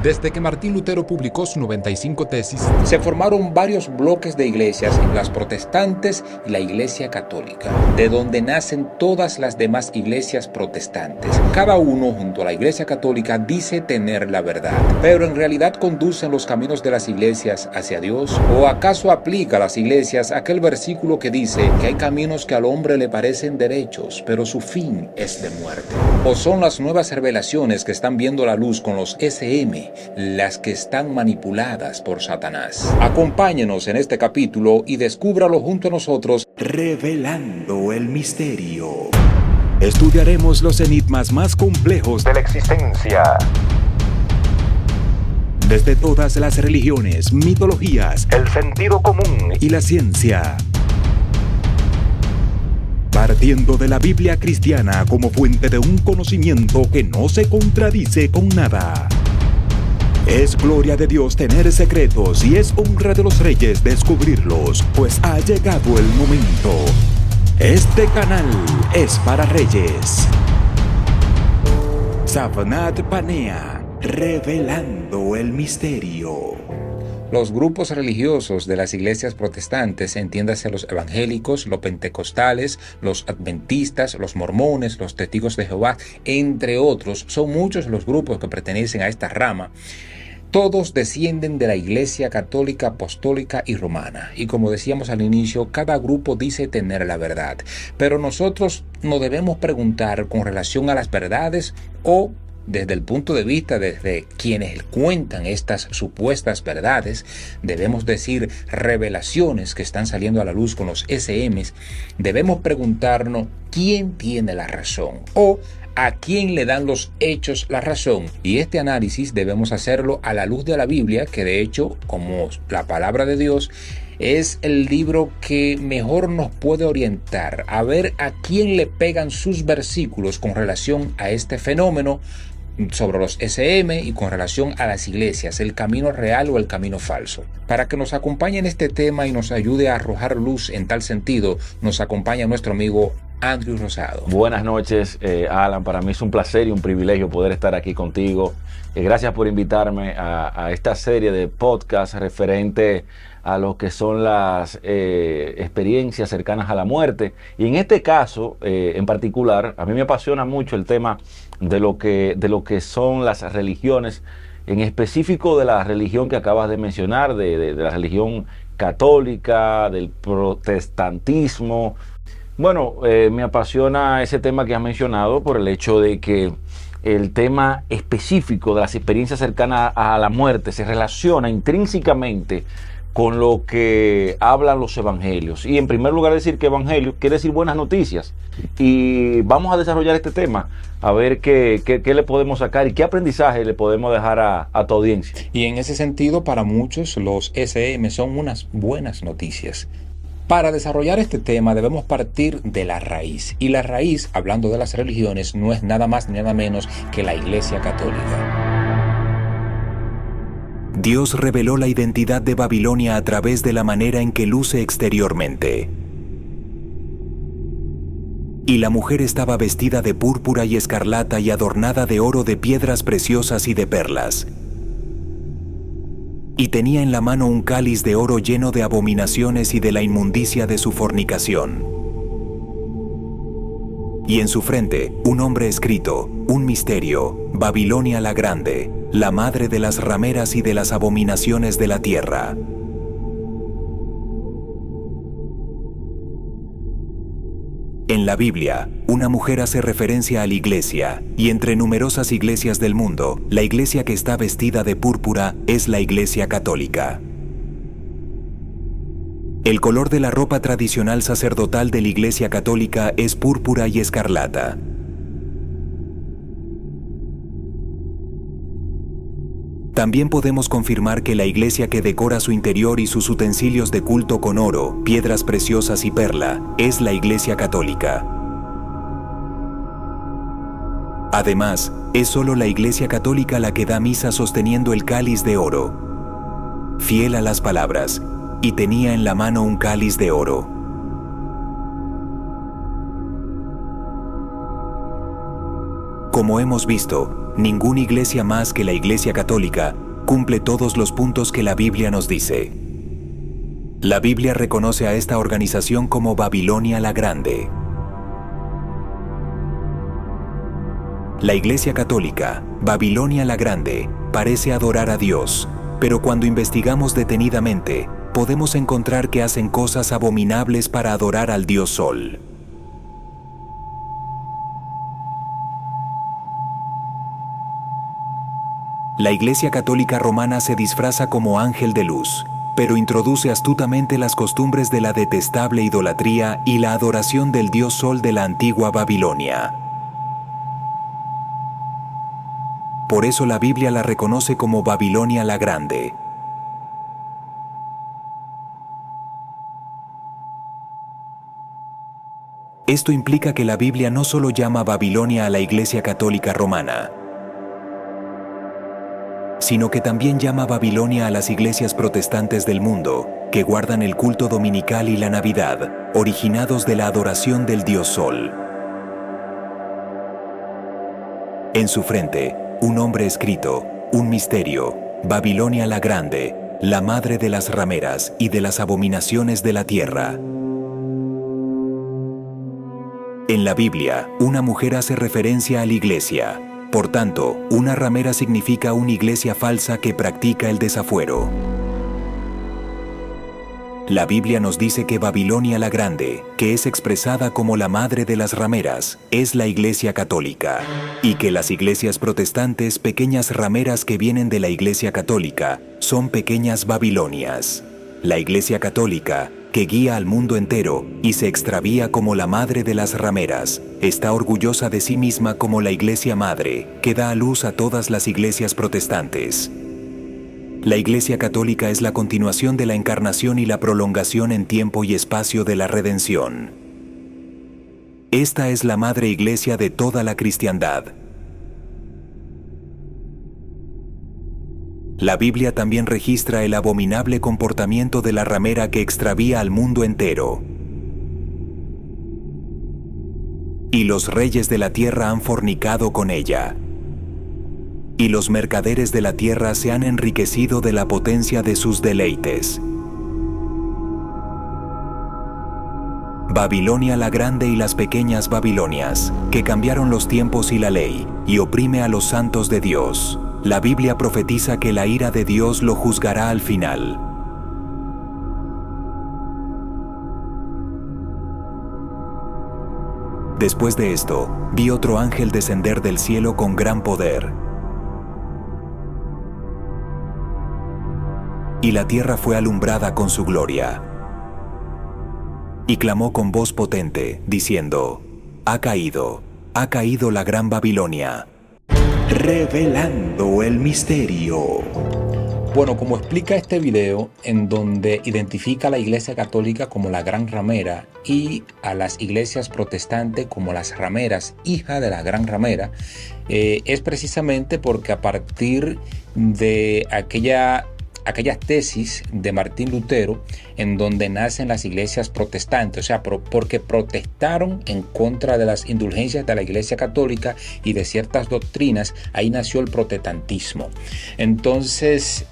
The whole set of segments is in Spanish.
Desde que Martín Lutero publicó sus 95 tesis, se formaron varios bloques de iglesias, las protestantes y la Iglesia Católica, de donde nacen todas las demás iglesias protestantes. Cada uno, junto a la Iglesia Católica, dice tener la verdad, pero en realidad conducen los caminos de las iglesias hacia Dios. ¿O acaso aplica a las iglesias aquel versículo que dice que hay caminos que al hombre le parecen derechos, pero su fin es de muerte? ¿O son las nuevas revelaciones que están viendo la luz con los SM las que están manipuladas por Satanás? Acompáñenos en este capítulo y descúbralo junto a nosotros, revelando el misterio. Estudiaremos los enigmas más complejos de la existencia. Desde todas las religiones, mitologías, el sentido común y la ciencia. Partiendo de la Biblia cristiana como fuente de un conocimiento que no se contradice con nada. Es gloria de Dios tener secretos y es honra de los reyes descubrirlos, pues ha llegado el momento. Este canal es para reyes. Savnat Panea, revelando el misterio. los grupos religiosos de las iglesias protestantes, entiéndase los evangélicos, los pentecostales, los adventistas, los mormones, los testigos de Jehová, entre otros, son muchos los grupos que pertenecen a esta rama. Todos descienden de la Iglesia Católica, Apostólica y Romana. Y como decíamos al inicio, cada grupo dice tener la verdad. Pero nosotros nos debemos preguntar con relación a las verdades o desde el punto de vista desde quienes cuentan estas supuestas verdades, debemos decir revelaciones que están saliendo a la luz con los SMs, debemos preguntarnos quién tiene la razón o a quién le dan los hechos la razón. Y este análisis debemos hacerlo a la luz de la Biblia, que de hecho, como la palabra de Dios, es el libro que mejor nos puede orientar a ver a quién le pegan sus versículos con relación a este fenómeno sobre los SM y con relación a las iglesias, el camino real o el camino falso. Para que nos acompañe en este tema y nos ayude a arrojar luz en tal sentido, nos acompaña nuestro amigo Andrew Rosado. Buenas noches, Alan. Para mí es un placer y un privilegio poder estar aquí contigo. Gracias por invitarme a esta serie de podcasts referente a lo que son las experiencias cercanas a la muerte. Y en este caso, en particular, a mí me apasiona mucho el tema de lo que son las religiones, en específico de la religión que acabas de mencionar, de la religión católica, del protestantismo. Bueno, me apasiona ese tema que has mencionado por el hecho de que el tema específico de las experiencias cercanas a la muerte se relaciona intrínsecamente con lo que hablan los evangelios. Y en primer lugar decir que evangelio quiere decir buenas noticias. Y vamos a desarrollar este tema, a ver qué le podemos sacar y qué aprendizaje le podemos dejar a tu audiencia. Y en ese sentido, para muchos, los SM son unas buenas noticias. Para desarrollar este tema debemos partir de la raíz. Y la raíz, hablando de las religiones, no es nada más ni nada menos que la Iglesia Católica. Dios reveló la identidad de Babilonia a través de la manera en que luce exteriormente. Y la mujer estaba vestida de púrpura y escarlata y adornada de oro, de piedras preciosas y de perlas. Y tenía en la mano un cáliz de oro lleno de abominaciones y de la inmundicia de su fornicación. Y en su frente un nombre escrito, un misterio: Babilonia la Grande, la madre de las rameras y de las abominaciones de la tierra. En la Biblia, una mujer hace referencia a la iglesia, y entre numerosas iglesias del mundo, la iglesia que está vestida de púrpura es la Iglesia Católica. El color de la ropa tradicional sacerdotal de la Iglesia Católica es púrpura y escarlata. También podemos confirmar que la iglesia que decora su interior y sus utensilios de culto con oro, piedras preciosas y perla, es la Iglesia Católica. Además, es solo la Iglesia Católica la que da misa sosteniendo el cáliz de oro. Fiel a las palabras, y tenía en la mano un cáliz de oro. Como hemos visto, ninguna iglesia más que la Iglesia Católica cumple todos los puntos que la Biblia nos dice. La Biblia reconoce a esta organización como Babilonia la Grande. La Iglesia Católica, Babilonia la Grande, parece adorar a Dios, pero cuando investigamos detenidamente, podemos encontrar que hacen cosas abominables para adorar al Dios Sol. La Iglesia Católica Romana se disfraza como ángel de luz, pero introduce astutamente las costumbres de la detestable idolatría y la adoración del Dios Sol de la antigua Babilonia. Por eso la Biblia la reconoce como Babilonia la Grande. Esto implica que la Biblia no solo llama Babilonia a la Iglesia Católica Romana, sino que también llama Babilonia a las iglesias protestantes del mundo, que guardan el culto dominical y la Navidad, originados de la adoración del Dios Sol. En su frente, un nombre escrito, un misterio, Babilonia la Grande, la madre de las rameras y de las abominaciones de la tierra. En la Biblia, una mujer hace referencia a la iglesia. Por tanto, una ramera significa una iglesia falsa que practica el desafuero. La Biblia nos dice que Babilonia la Grande, que es expresada como la madre de las rameras, es la Iglesia Católica, y que las iglesias protestantes, pequeñas rameras que vienen de la Iglesia Católica, son pequeñas Babilonias. La Iglesia Católica, que guía al mundo entero y se extravía como la madre de las rameras, está orgullosa de sí misma como la Iglesia Madre, que da a luz a todas las iglesias protestantes. La Iglesia Católica es la continuación de la encarnación y la prolongación en tiempo y espacio de la redención. Esta es la Madre Iglesia de toda la cristiandad. La Biblia también registra el abominable comportamiento de la ramera que extravía al mundo entero. Y los reyes de la tierra han fornicado con ella. Y los mercaderes de la tierra se han enriquecido de la potencia de sus deleites. Babilonia la Grande y las pequeñas Babilonias, que cambiaron los tiempos y la ley, y oprime a los santos de Dios. La Biblia profetiza que la ira de Dios lo juzgará al final. Después de esto, vi otro ángel descender del cielo con gran poder. Y la tierra fue alumbrada con su gloria. Y clamó con voz potente, diciendo: ha caído la gran Babilonia, revelando el misterio. Bueno, como explica este video, en donde identifica a la Iglesia Católica como la gran ramera y a las iglesias protestantes como las rameras, hija de la gran ramera, es precisamente porque a partir de aquellas tesis de Martín Lutero, en donde nacen las iglesias protestantes, o sea, porque protestaron en contra de las indulgencias de la Iglesia Católica y de ciertas doctrinas, ahí nació el protestantismo. Entonces,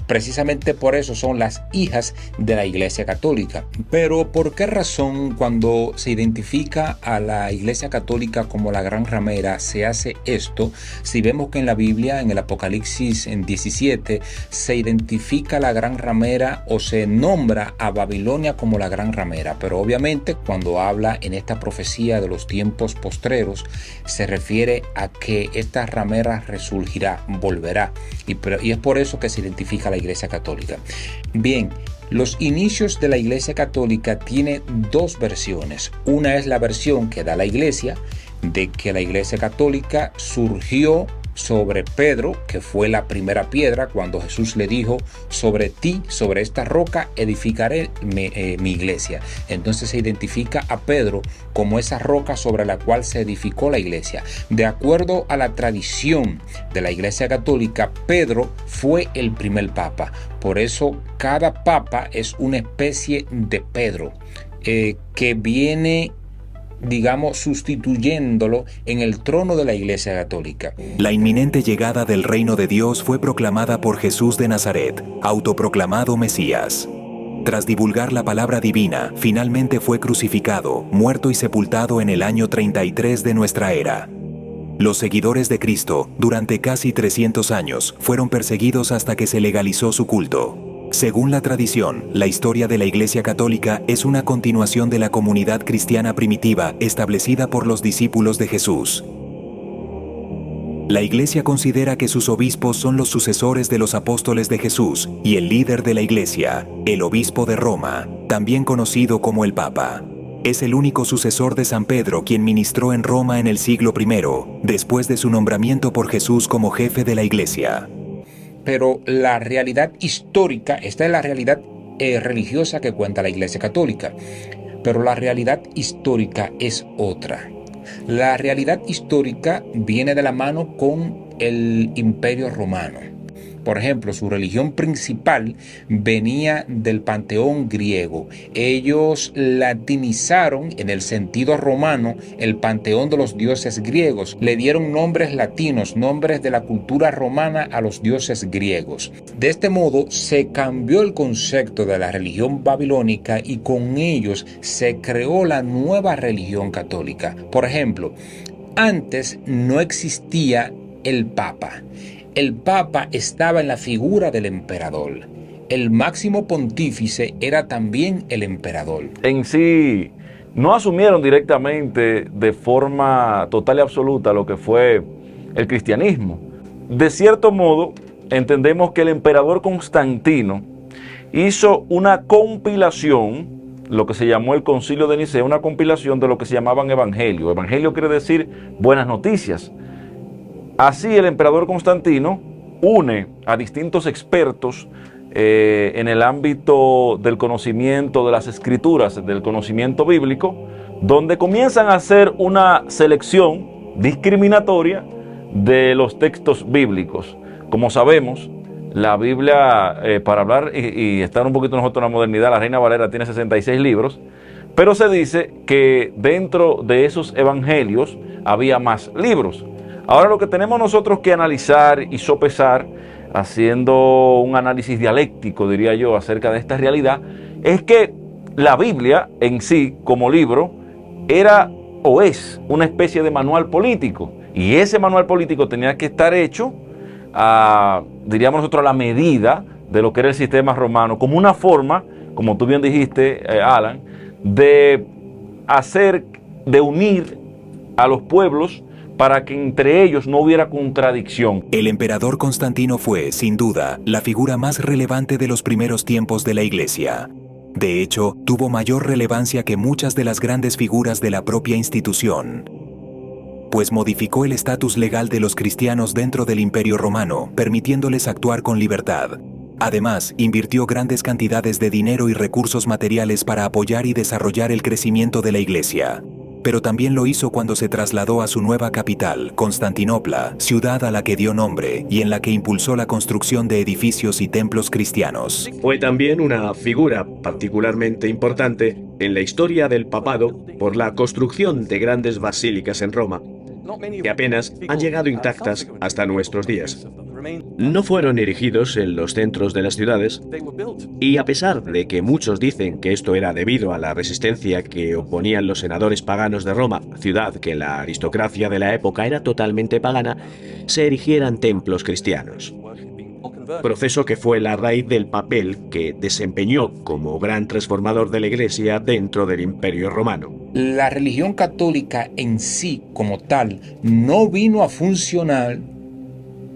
precisamente por eso son las hijas de la Iglesia Católica. Pero, ¿por qué razón cuando se identifica a la Iglesia Católica como la gran ramera se hace esto? Si vemos que en la Biblia, en el Apocalipsis en 17, se identifica la gran ramera o se nombra a Babilonia como la gran ramera, pero obviamente cuando habla en esta profecía de los tiempos postreros se refiere a que esta ramera resurgirá, volverá, y es por eso que se identifica a la Iglesia Católica. Bien, los inicios de la Iglesia Católica tiene dos versiones. Una es la versión que da la Iglesia, de que la Iglesia Católica surgió sobre Pedro, que fue la primera piedra, cuando Jesús le dijo: sobre ti, sobre esta roca edificaré mi iglesia. Entonces se identifica a Pedro como esa roca sobre la cual se edificó la iglesia. De acuerdo a la tradición de la Iglesia Católica, Pedro fue el primer papa. Por eso cada papa es una especie de Pedro, que viene digamos, sustituyéndolo en el trono de la Iglesia Católica. La inminente llegada del reino de Dios fue proclamada por Jesús de Nazaret, autoproclamado Mesías. Tras divulgar la palabra divina, finalmente fue crucificado, muerto y sepultado en el año 33 de nuestra era. Los seguidores de Cristo, durante casi 300 años, fueron perseguidos hasta que se legalizó su culto. Según la tradición, la historia de la Iglesia Católica es una continuación de la comunidad cristiana primitiva establecida por los discípulos de Jesús. La Iglesia considera que sus obispos son los sucesores de los apóstoles de Jesús y el líder de la Iglesia, el obispo de Roma, también conocido como el Papa. Es el único sucesor de San Pedro quien ministró en Roma en el siglo I, después de su nombramiento por Jesús como jefe de la Iglesia. Pero la realidad histórica, esta es la realidad religiosa que cuenta la Iglesia Católica, pero la realidad histórica es otra. La realidad histórica viene de la mano con el Imperio Romano. Por ejemplo, su religión principal venía del panteón griego. Ellos latinizaron en el sentido romano el panteón de los dioses griegos. Le dieron nombres latinos, nombres de la cultura romana a los dioses griegos. De este modo se cambió el concepto de la religión babilónica y con ellos se creó la nueva religión católica. Por ejemplo, antes no existía el Papa. El Papa estaba en la figura del emperador. El máximo pontífice era también el emperador. En sí, no asumieron directamente de forma total y absoluta lo que fue el cristianismo. De cierto modo, entendemos que el emperador Constantino hizo una compilación, lo que se llamó el Concilio de Nicea, una compilación de lo que se llamaban evangelios. Evangelio quiere decir buenas noticias. Así el emperador Constantino une a distintos expertos en el ámbito del conocimiento de las escrituras, del conocimiento bíblico, donde comienzan a hacer una selección discriminatoria de los textos bíblicos. Como sabemos, la Biblia, para hablar y estar un poquito nosotros en la modernidad, la Reina Valera tiene 66 libros, pero se dice que dentro de esos evangelios había más libros. Ahora lo que tenemos nosotros que analizar y sopesar, haciendo un análisis dialéctico, diría yo, acerca de esta realidad, es que la Biblia en sí, como libro, era o es una especie de manual político. Y ese manual político tenía que estar hecho, diríamos nosotros, a la medida de lo que era el sistema romano, como una forma, como tú bien dijiste, Alan, de unir a los pueblos para que entre ellos no hubiera contradicción. El emperador Constantino fue, sin duda, la figura más relevante de los primeros tiempos de la Iglesia. De hecho, tuvo mayor relevancia que muchas de las grandes figuras de la propia institución, pues modificó el estatus legal de los cristianos dentro del Imperio Romano, permitiéndoles actuar con libertad. Además, invirtió grandes cantidades de dinero y recursos materiales para apoyar y desarrollar el crecimiento de la Iglesia. Pero también lo hizo cuando se trasladó a su nueva capital, Constantinopla, ciudad a la que dio nombre y en la que impulsó la construcción de edificios y templos cristianos. Fue también una figura particularmente importante en la historia del papado por la construcción de grandes basílicas en Roma, que apenas han llegado intactas hasta nuestros días. No fueron erigidos en los centros de las ciudades, y a pesar de que muchos dicen que esto era debido a la resistencia que oponían los senadores paganos de Roma, ciudad que en la aristocracia de la época era totalmente pagana, se erigieran templos cristianos. Proceso que fue la raíz del papel que desempeñó como gran transformador de la Iglesia dentro del Imperio Romano. La religión católica en sí, como tal, no vino a funcionar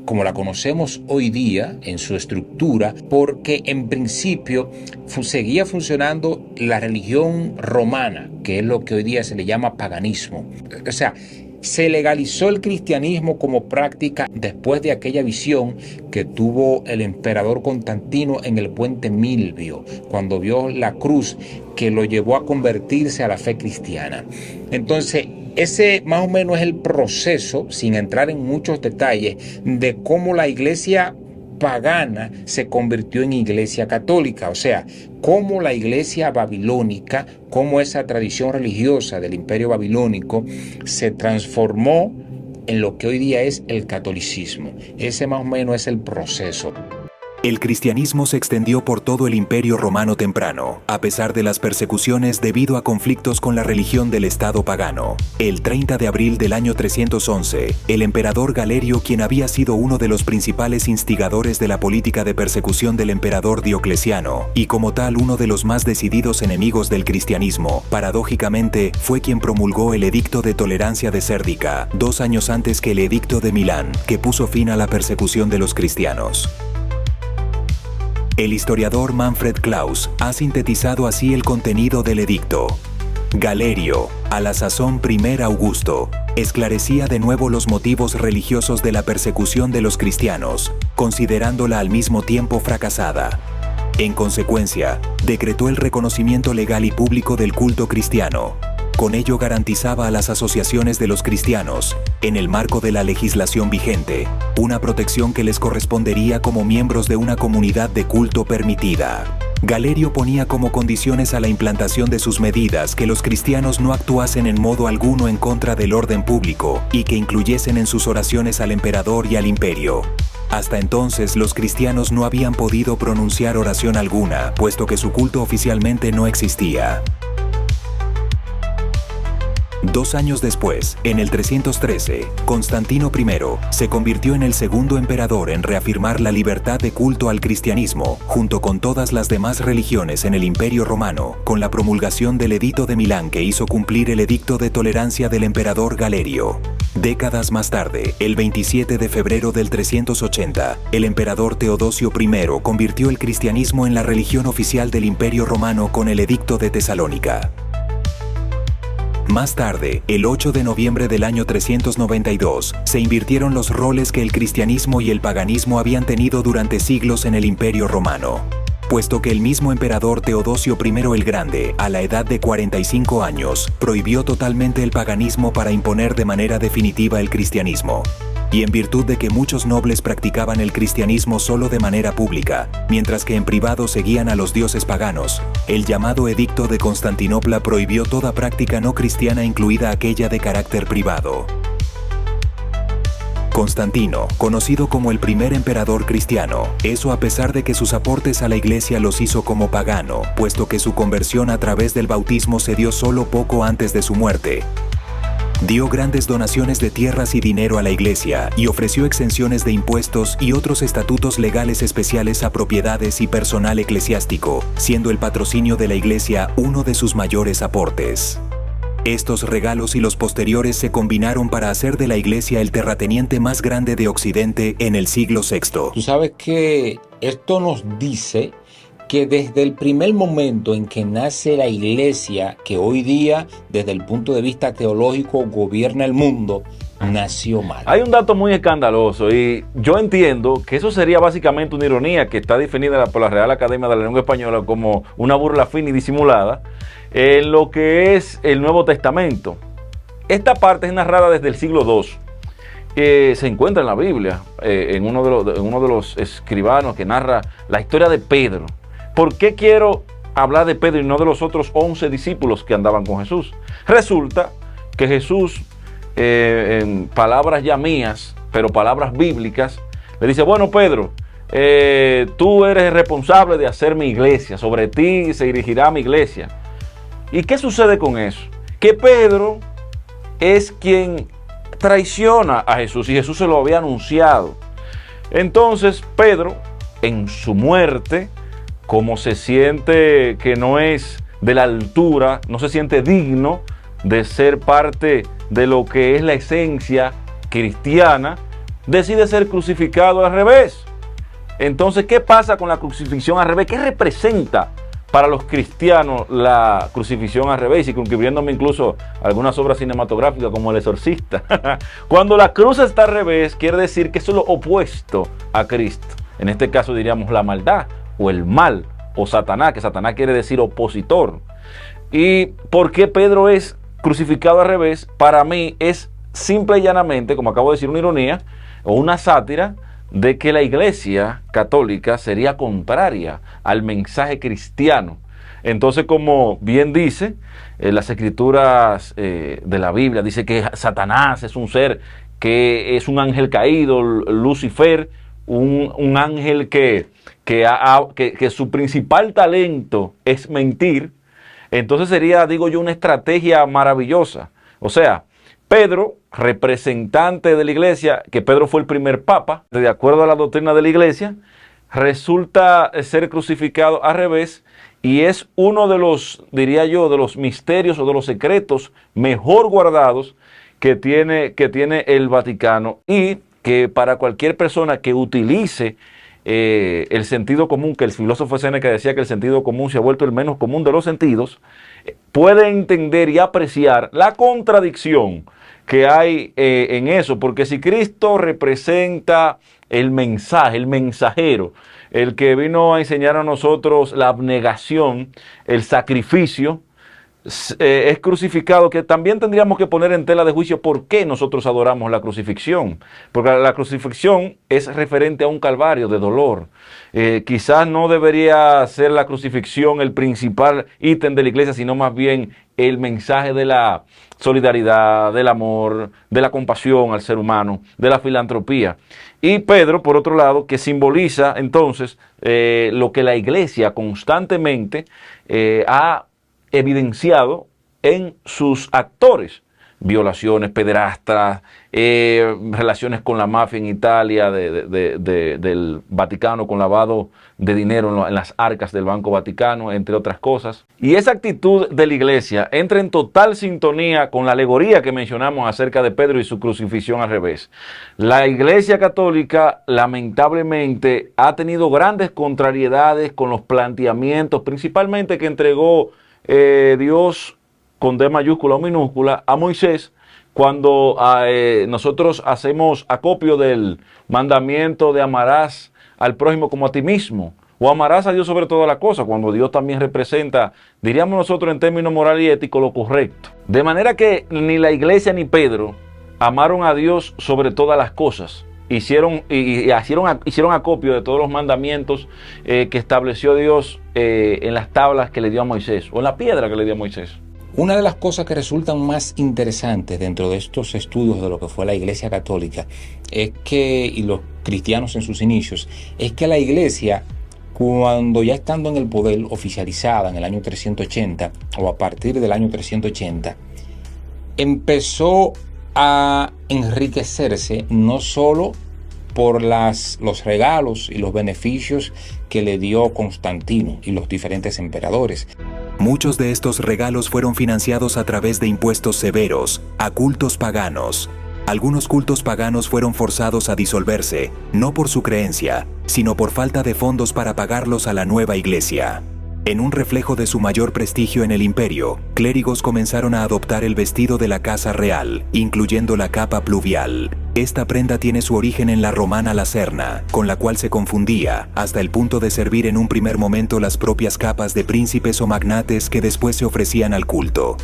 como la conocemos hoy día en su estructura, porque en principio seguía funcionando la religión romana, que es lo que hoy día se le llama paganismo. O sea, se legalizó el cristianismo como práctica después de aquella visión que tuvo el emperador Constantino en el puente Milvio, cuando vio la cruz que lo llevó a convertirse a la fe cristiana. Entonces, ese más o menos es el proceso, sin entrar en muchos detalles, de cómo la Iglesia pagana se convirtió en iglesia católica. O sea, cómo la iglesia babilónica, cómo esa tradición religiosa del imperio babilónico se transformó en lo que hoy día es el catolicismo. Ese más o menos es el proceso. El cristianismo se extendió por todo el Imperio Romano temprano, a pesar de las persecuciones debido a conflictos con la religión del Estado pagano. El 30 de abril del año 311, el emperador Galerio, quien había sido uno de los principales instigadores de la política de persecución del emperador Diocleciano, y como tal uno de los más decididos enemigos del cristianismo, paradójicamente fue quien promulgó el Edicto de Tolerancia de Sérdica, 2 años antes que el Edicto de Milán, que puso fin a la persecución de los cristianos. El historiador Manfred Klaus ha sintetizado así el contenido del edicto. Galerio, a la sazón primer Augusto, esclarecía de nuevo los motivos religiosos de la persecución de los cristianos, considerándola al mismo tiempo fracasada. En consecuencia, decretó el reconocimiento legal y público del culto cristiano. Con ello garantizaba a las asociaciones de los cristianos, en el marco de la legislación vigente, una protección que les correspondería como miembros de una comunidad de culto permitida. Galerio ponía como condiciones a la implantación de sus medidas que los cristianos no actuasen en modo alguno en contra del orden público y que incluyesen en sus oraciones al emperador y al imperio. Hasta entonces los cristianos no habían podido pronunciar oración alguna, puesto que su culto oficialmente no existía. 2 años después, en el 313, Constantino I se convirtió en el segundo emperador en reafirmar la libertad de culto al cristianismo, junto con todas las demás religiones en el Imperio Romano, con la promulgación del Edicto de Milán que hizo cumplir el Edicto de Tolerancia del emperador Galerio. Décadas más tarde, el 27 de febrero del 380, el emperador Teodosio I convirtió el cristianismo en la religión oficial del Imperio Romano con el Edicto de Tesalónica. Más tarde, el 8 de noviembre del año 392, se invirtieron los roles que el cristianismo y el paganismo habían tenido durante siglos en el Imperio Romano, puesto que el mismo emperador Teodosio I el Grande, a la edad de 45 años, prohibió totalmente el paganismo para imponer de manera definitiva el cristianismo. Y en virtud de que muchos nobles practicaban el cristianismo solo de manera pública, mientras que en privado seguían a los dioses paganos, el llamado Edicto de Constantinopla prohibió toda práctica no cristiana, incluida aquella de carácter privado. Constantino, conocido como el primer emperador cristiano, eso a pesar de que sus aportes a la iglesia los hizo como pagano, puesto que su conversión a través del bautismo se dio solo poco antes de su muerte. Dio grandes donaciones de tierras y dinero a la iglesia y ofreció exenciones de impuestos y otros estatutos legales especiales a propiedades y personal eclesiástico, siendo el patrocinio de la iglesia uno de sus mayores aportes. Estos regalos y los posteriores se combinaron para hacer de la iglesia el terrateniente más grande de Occidente en el siglo VI. Tú sabes que esto nos dice que desde el primer momento en que nace la iglesia, que hoy día, desde el punto de vista teológico, gobierna el mundo, nació mal. Hay un dato muy escandaloso y yo entiendo que eso sería básicamente una ironía que está definida por la Real Academia de la Lengua Española como una burla fina y disimulada en lo que es el Nuevo Testamento. Esta parte es narrada desde el siglo II. Se encuentra en la Biblia, en uno de los escribanos que narra la historia de Pedro. ¿Por qué quiero hablar de Pedro y no de los otros 11 discípulos que andaban con Jesús? Resulta que Jesús, en palabras ya mías, pero palabras bíblicas, le dice: bueno, Pedro, tú eres el responsable de hacer mi iglesia, sobre ti se dirigirá mi iglesia. ¿Y qué sucede con eso? Que Pedro es quien traiciona a Jesús y Jesús se lo había anunciado. Entonces Pedro, en su muerte, como se siente que no es de la altura, no se siente digno de ser parte de lo que es la esencia cristiana, decide ser crucificado al revés. Entonces, ¿qué pasa con la crucifixión al revés? ¿Qué representa para los cristianos la crucifixión al revés? Y concluyéndome incluso algunas obras cinematográficas como El Exorcista. Cuando la cruz está al revés, quiere decir que eso es lo opuesto a Cristo. En este caso diríamos la maldad o el mal o Satanás, que Satanás quiere decir opositor. ¿Y por qué Pedro es crucificado al revés? Para mí es simple y llanamente, como acabo de decir, una ironía o una sátira de que la Iglesia católica sería contraria al mensaje cristiano. Entonces, como bien dice las escrituras de la Biblia, dice que Satanás es un ser que es un ángel caído, Lucifer, un ángel que su principal talento es mentir. Entonces sería, digo yo, una estrategia maravillosa. O sea, Pedro, representante de la Iglesia, que Pedro fue el primer papa, de acuerdo a la doctrina de la Iglesia, resulta ser crucificado al revés, y es uno de los, diría yo, de los misterios o de los secretos mejor guardados que tiene el Vaticano, y que para cualquier persona que utilice el sentido común, que el filósofo Séneca decía que el sentido común se ha vuelto el menos común de los sentidos, puede entender y apreciar la contradicción que hay en eso, porque si Cristo representa el mensaje, el mensajero, el que vino a enseñar a nosotros la abnegación, el sacrificio, es crucificado, que también tendríamos que poner en tela de juicio por qué nosotros adoramos la crucifixión, porque la crucifixión es referente a un calvario de dolor. Quizás no debería ser la crucifixión el principal ítem de la Iglesia, sino más bien el mensaje de la solidaridad, del amor, de la compasión al ser humano, de la filantropía. Y Pedro, por otro lado, que simboliza entonces lo que la Iglesia constantemente ha evidenciado en sus actores: violaciones, pederastas, relaciones con la mafia en Italia, del Vaticano, con lavado de dinero en las arcas del Banco Vaticano, entre otras cosas. Y esa actitud de la Iglesia entra en total sintonía con la alegoría que mencionamos acerca de Pedro y su crucifixión al revés. La Iglesia católica, lamentablemente, ha tenido grandes contrariedades con los planteamientos, principalmente que entregó Dios con D mayúscula o minúscula a Moisés, cuando nosotros hacemos acopio del mandamiento de amarás al prójimo como a ti mismo, o amarás a Dios sobre todas las cosas, cuando Dios también representa, diríamos nosotros en términos moral y ético, lo correcto. De manera que ni la Iglesia ni Pedro amaron a Dios sobre todas las cosas. Hicieron acopio de todos los mandamientos que estableció Dios en las tablas que le dio a Moisés, o en la piedra que le dio a Moisés. Una de las cosas que resultan más interesantes dentro de estos estudios de lo que fue la Iglesia Católica es que, y los cristianos en sus inicios, es que la Iglesia, cuando ya estando en el poder, oficializada en el año 380 o a partir del año 380, empezó a enriquecerse no solo por los regalos y los beneficios que le dio Constantino y los diferentes emperadores. Muchos de estos regalos fueron financiados a través de impuestos severos a cultos paganos. Algunos cultos paganos fueron forzados a disolverse, no por su creencia, sino por falta de fondos para pagarlos a la nueva iglesia. En un reflejo de su mayor prestigio en el imperio, clérigos comenzaron a adoptar el vestido de la casa real, incluyendo la capa pluvial. Esta prenda tiene su origen en la romana lacerna, con la cual se confundía, hasta el punto de servir en un primer momento las propias capas de príncipes o magnates que después se ofrecían al culto.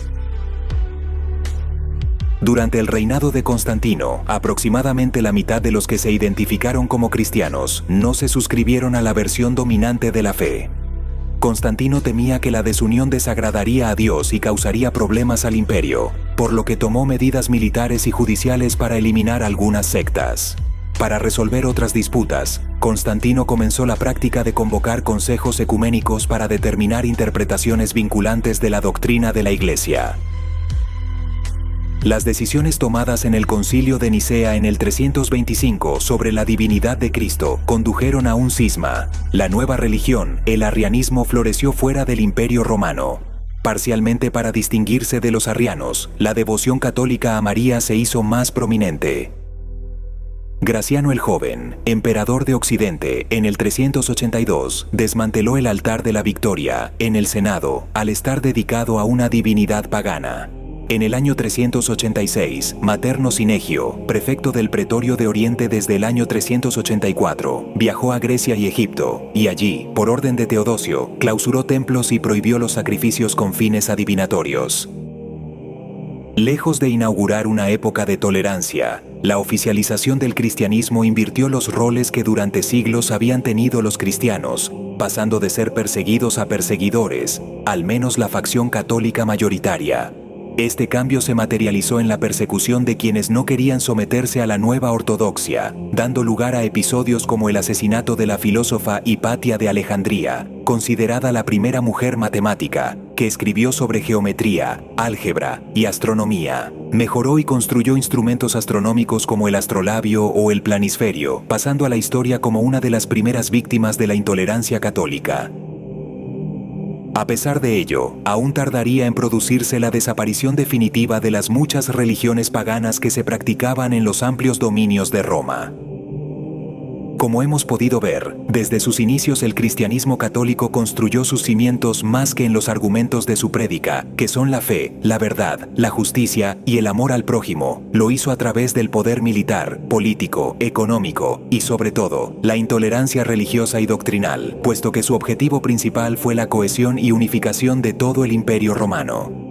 Durante el reinado de Constantino, aproximadamente la mitad de los que se identificaron como cristianos no se suscribieron a la versión dominante de la fe. Constantino temía que la desunión desagradaría a Dios y causaría problemas al imperio, por lo que tomó medidas militares y judiciales para eliminar algunas sectas. Para resolver otras disputas, Constantino comenzó la práctica de convocar consejos ecuménicos para determinar interpretaciones vinculantes de la doctrina de la Iglesia. Las decisiones tomadas en el Concilio de Nicea en el 325 sobre la divinidad de Cristo condujeron a un cisma. La nueva religión, el arrianismo, floreció fuera del Imperio Romano. Parcialmente para distinguirse de los arrianos, la devoción católica a María se hizo más prominente. Graciano el Joven, emperador de Occidente, en el 382, desmanteló el altar de la Victoria en el Senado, al estar dedicado a una divinidad pagana. En el año 386, Materno Sinegio, prefecto del Pretorio de Oriente desde el año 384, viajó a Grecia y Egipto, y allí, por orden de Teodosio, clausuró templos y prohibió los sacrificios con fines adivinatorios. Lejos de inaugurar una época de tolerancia, la oficialización del cristianismo invirtió los roles que durante siglos habían tenido los cristianos, pasando de ser perseguidos a perseguidores, al menos la facción católica mayoritaria. Este cambio se materializó en la persecución de quienes no querían someterse a la nueva ortodoxia, dando lugar a episodios como el asesinato de la filósofa Hipatia de Alejandría, considerada la primera mujer matemática, que escribió sobre geometría, álgebra y astronomía. Mejoró y construyó instrumentos astronómicos como el astrolabio o el planisferio, pasando a la historia como una de las primeras víctimas de la intolerancia católica. A pesar de ello, aún tardaría en producirse la desaparición definitiva de las muchas religiones paganas que se practicaban en los amplios dominios de Roma. Como hemos podido ver, desde sus inicios el cristianismo católico construyó sus cimientos más que en los argumentos de su prédica, que son la fe, la verdad, la justicia y el amor al prójimo. Lo hizo a través del poder militar, político, económico y, sobre todo, la intolerancia religiosa y doctrinal, puesto que su objetivo principal fue la cohesión y unificación de todo el Imperio Romano.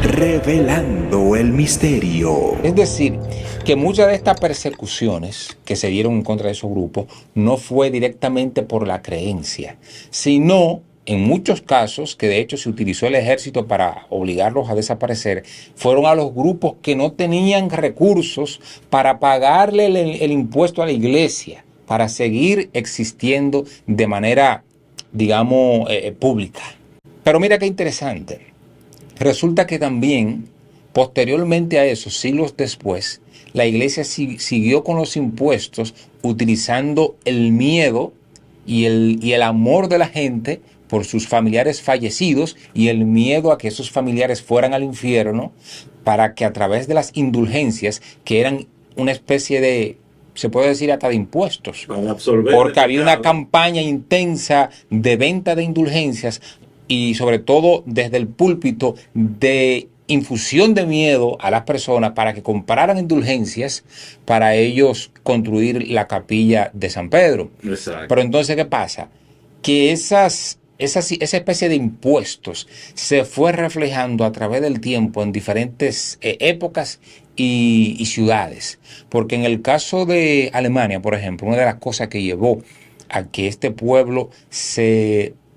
Revelando el misterio. Es decir, que muchas de estas persecuciones que se dieron en contra de esos grupos no fue directamente por la creencia, sino en muchos casos, que de hecho se utilizó el ejército para obligarlos a desaparecer, fueron a los grupos que no tenían recursos para pagarle el impuesto a la iglesia, para seguir existiendo de manera, digamos, pública. Pero mira qué interesante. Resulta que también, posteriormente a eso, siglos después, la iglesia siguió con los impuestos utilizando el miedo y el amor de la gente por sus familiares fallecidos y el miedo a que esos familiares fueran al infierno, para que a través de las indulgencias, que eran una especie de, se puede decir, hasta de impuestos, porque había una campaña intensa de venta de indulgencias y sobre todo desde el púlpito de infusión de miedo a las personas para que compraran indulgencias para ellos construir la capilla de San Pedro. Exacto. Pero entonces, ¿qué pasa? Que esa especie de impuestos se fue reflejando a través del tiempo en diferentes épocas y ciudades. Porque en el caso de Alemania, por ejemplo, una de las cosas que llevó a que este pueblo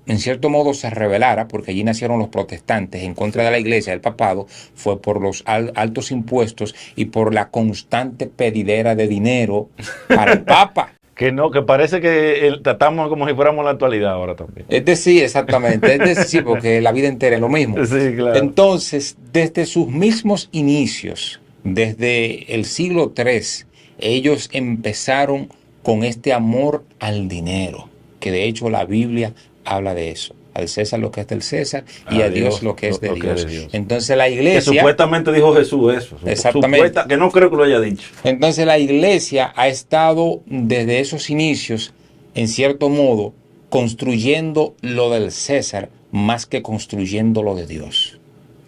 en cierto modo se rebelara, porque allí nacieron los protestantes en contra de la iglesia, del papado, fue por los altos impuestos y por la constante pedidera de dinero para el papa. Que no, que parece que tratamos como si fuéramos la actualidad ahora también. Es decir, exactamente, es decir, porque la vida entera es lo mismo. Sí, claro. Entonces, desde sus mismos inicios, desde el siglo III, ellos empezaron con este amor al dinero, que de hecho la Biblia habla de eso. Al César lo que es del César y a Dios lo que es de Dios. Entonces la iglesia... Que supuestamente dijo Jesús eso. Exactamente. Que no creo que lo haya dicho. Entonces la iglesia ha estado desde esos inicios, en cierto modo, construyendo lo del César más que construyendo lo de Dios.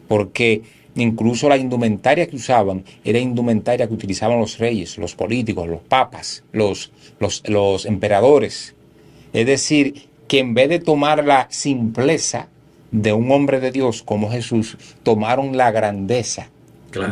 Porque incluso la indumentaria que usaban era indumentaria que utilizaban los reyes, los políticos, los papas, los emperadores. Es decir, que en vez de tomar la simpleza de un hombre de Dios como Jesús, tomaron la grandeza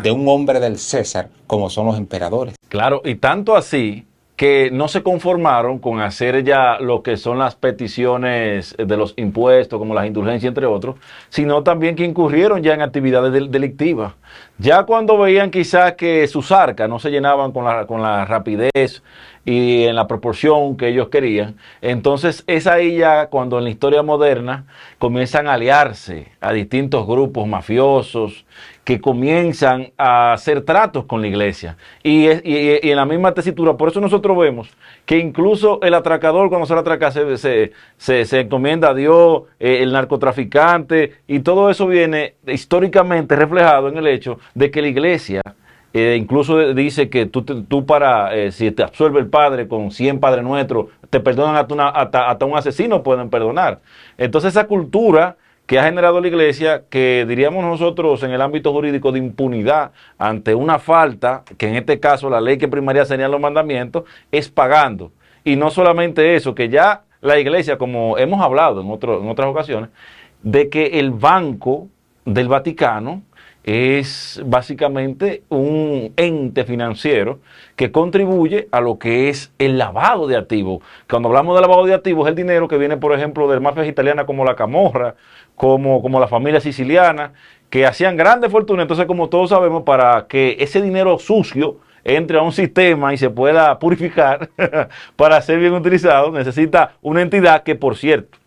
de un hombre del César como son los emperadores. Claro, y tanto así que no se conformaron con hacer ya lo que son las peticiones de los impuestos, como las indulgencias, entre otros, sino también que incurrieron ya en actividades delictivas. Ya cuando veían quizás que sus arcas no se llenaban con la rapidez y en la proporción que ellos querían, entonces es ahí ya cuando en la historia moderna comienzan a aliarse a distintos grupos mafiosos que comienzan a hacer tratos con la iglesia. Y en la misma tesitura, por eso nosotros vemos que incluso el atracador, cuando se le atraca, se encomienda a Dios, el narcotraficante, y todo eso viene históricamente reflejado en el hecho de que la iglesia incluso dice que tú para, si te absuelve el Padre con 100 Padre Nuestros, te perdonan hasta un asesino pueden perdonar. Entonces esa cultura que ha generado la iglesia, que diríamos nosotros en el ámbito jurídico de impunidad ante una falta, que en este caso la ley que primaria serían los mandamientos, es pagando. Y no solamente eso, que ya la iglesia, como hemos hablado en otras ocasiones, de que el Banco del Vaticano es básicamente un ente financiero que contribuye a lo que es el lavado de activos. Cuando hablamos de lavado de activos, es el dinero que viene, por ejemplo, de mafias italianas como la Camorra, como la familia siciliana, que hacían grandes fortunas. Entonces, como todos sabemos, para que ese dinero sucio entre a un sistema y se pueda purificar para ser bien utilizado, necesita una entidad que, por cierto,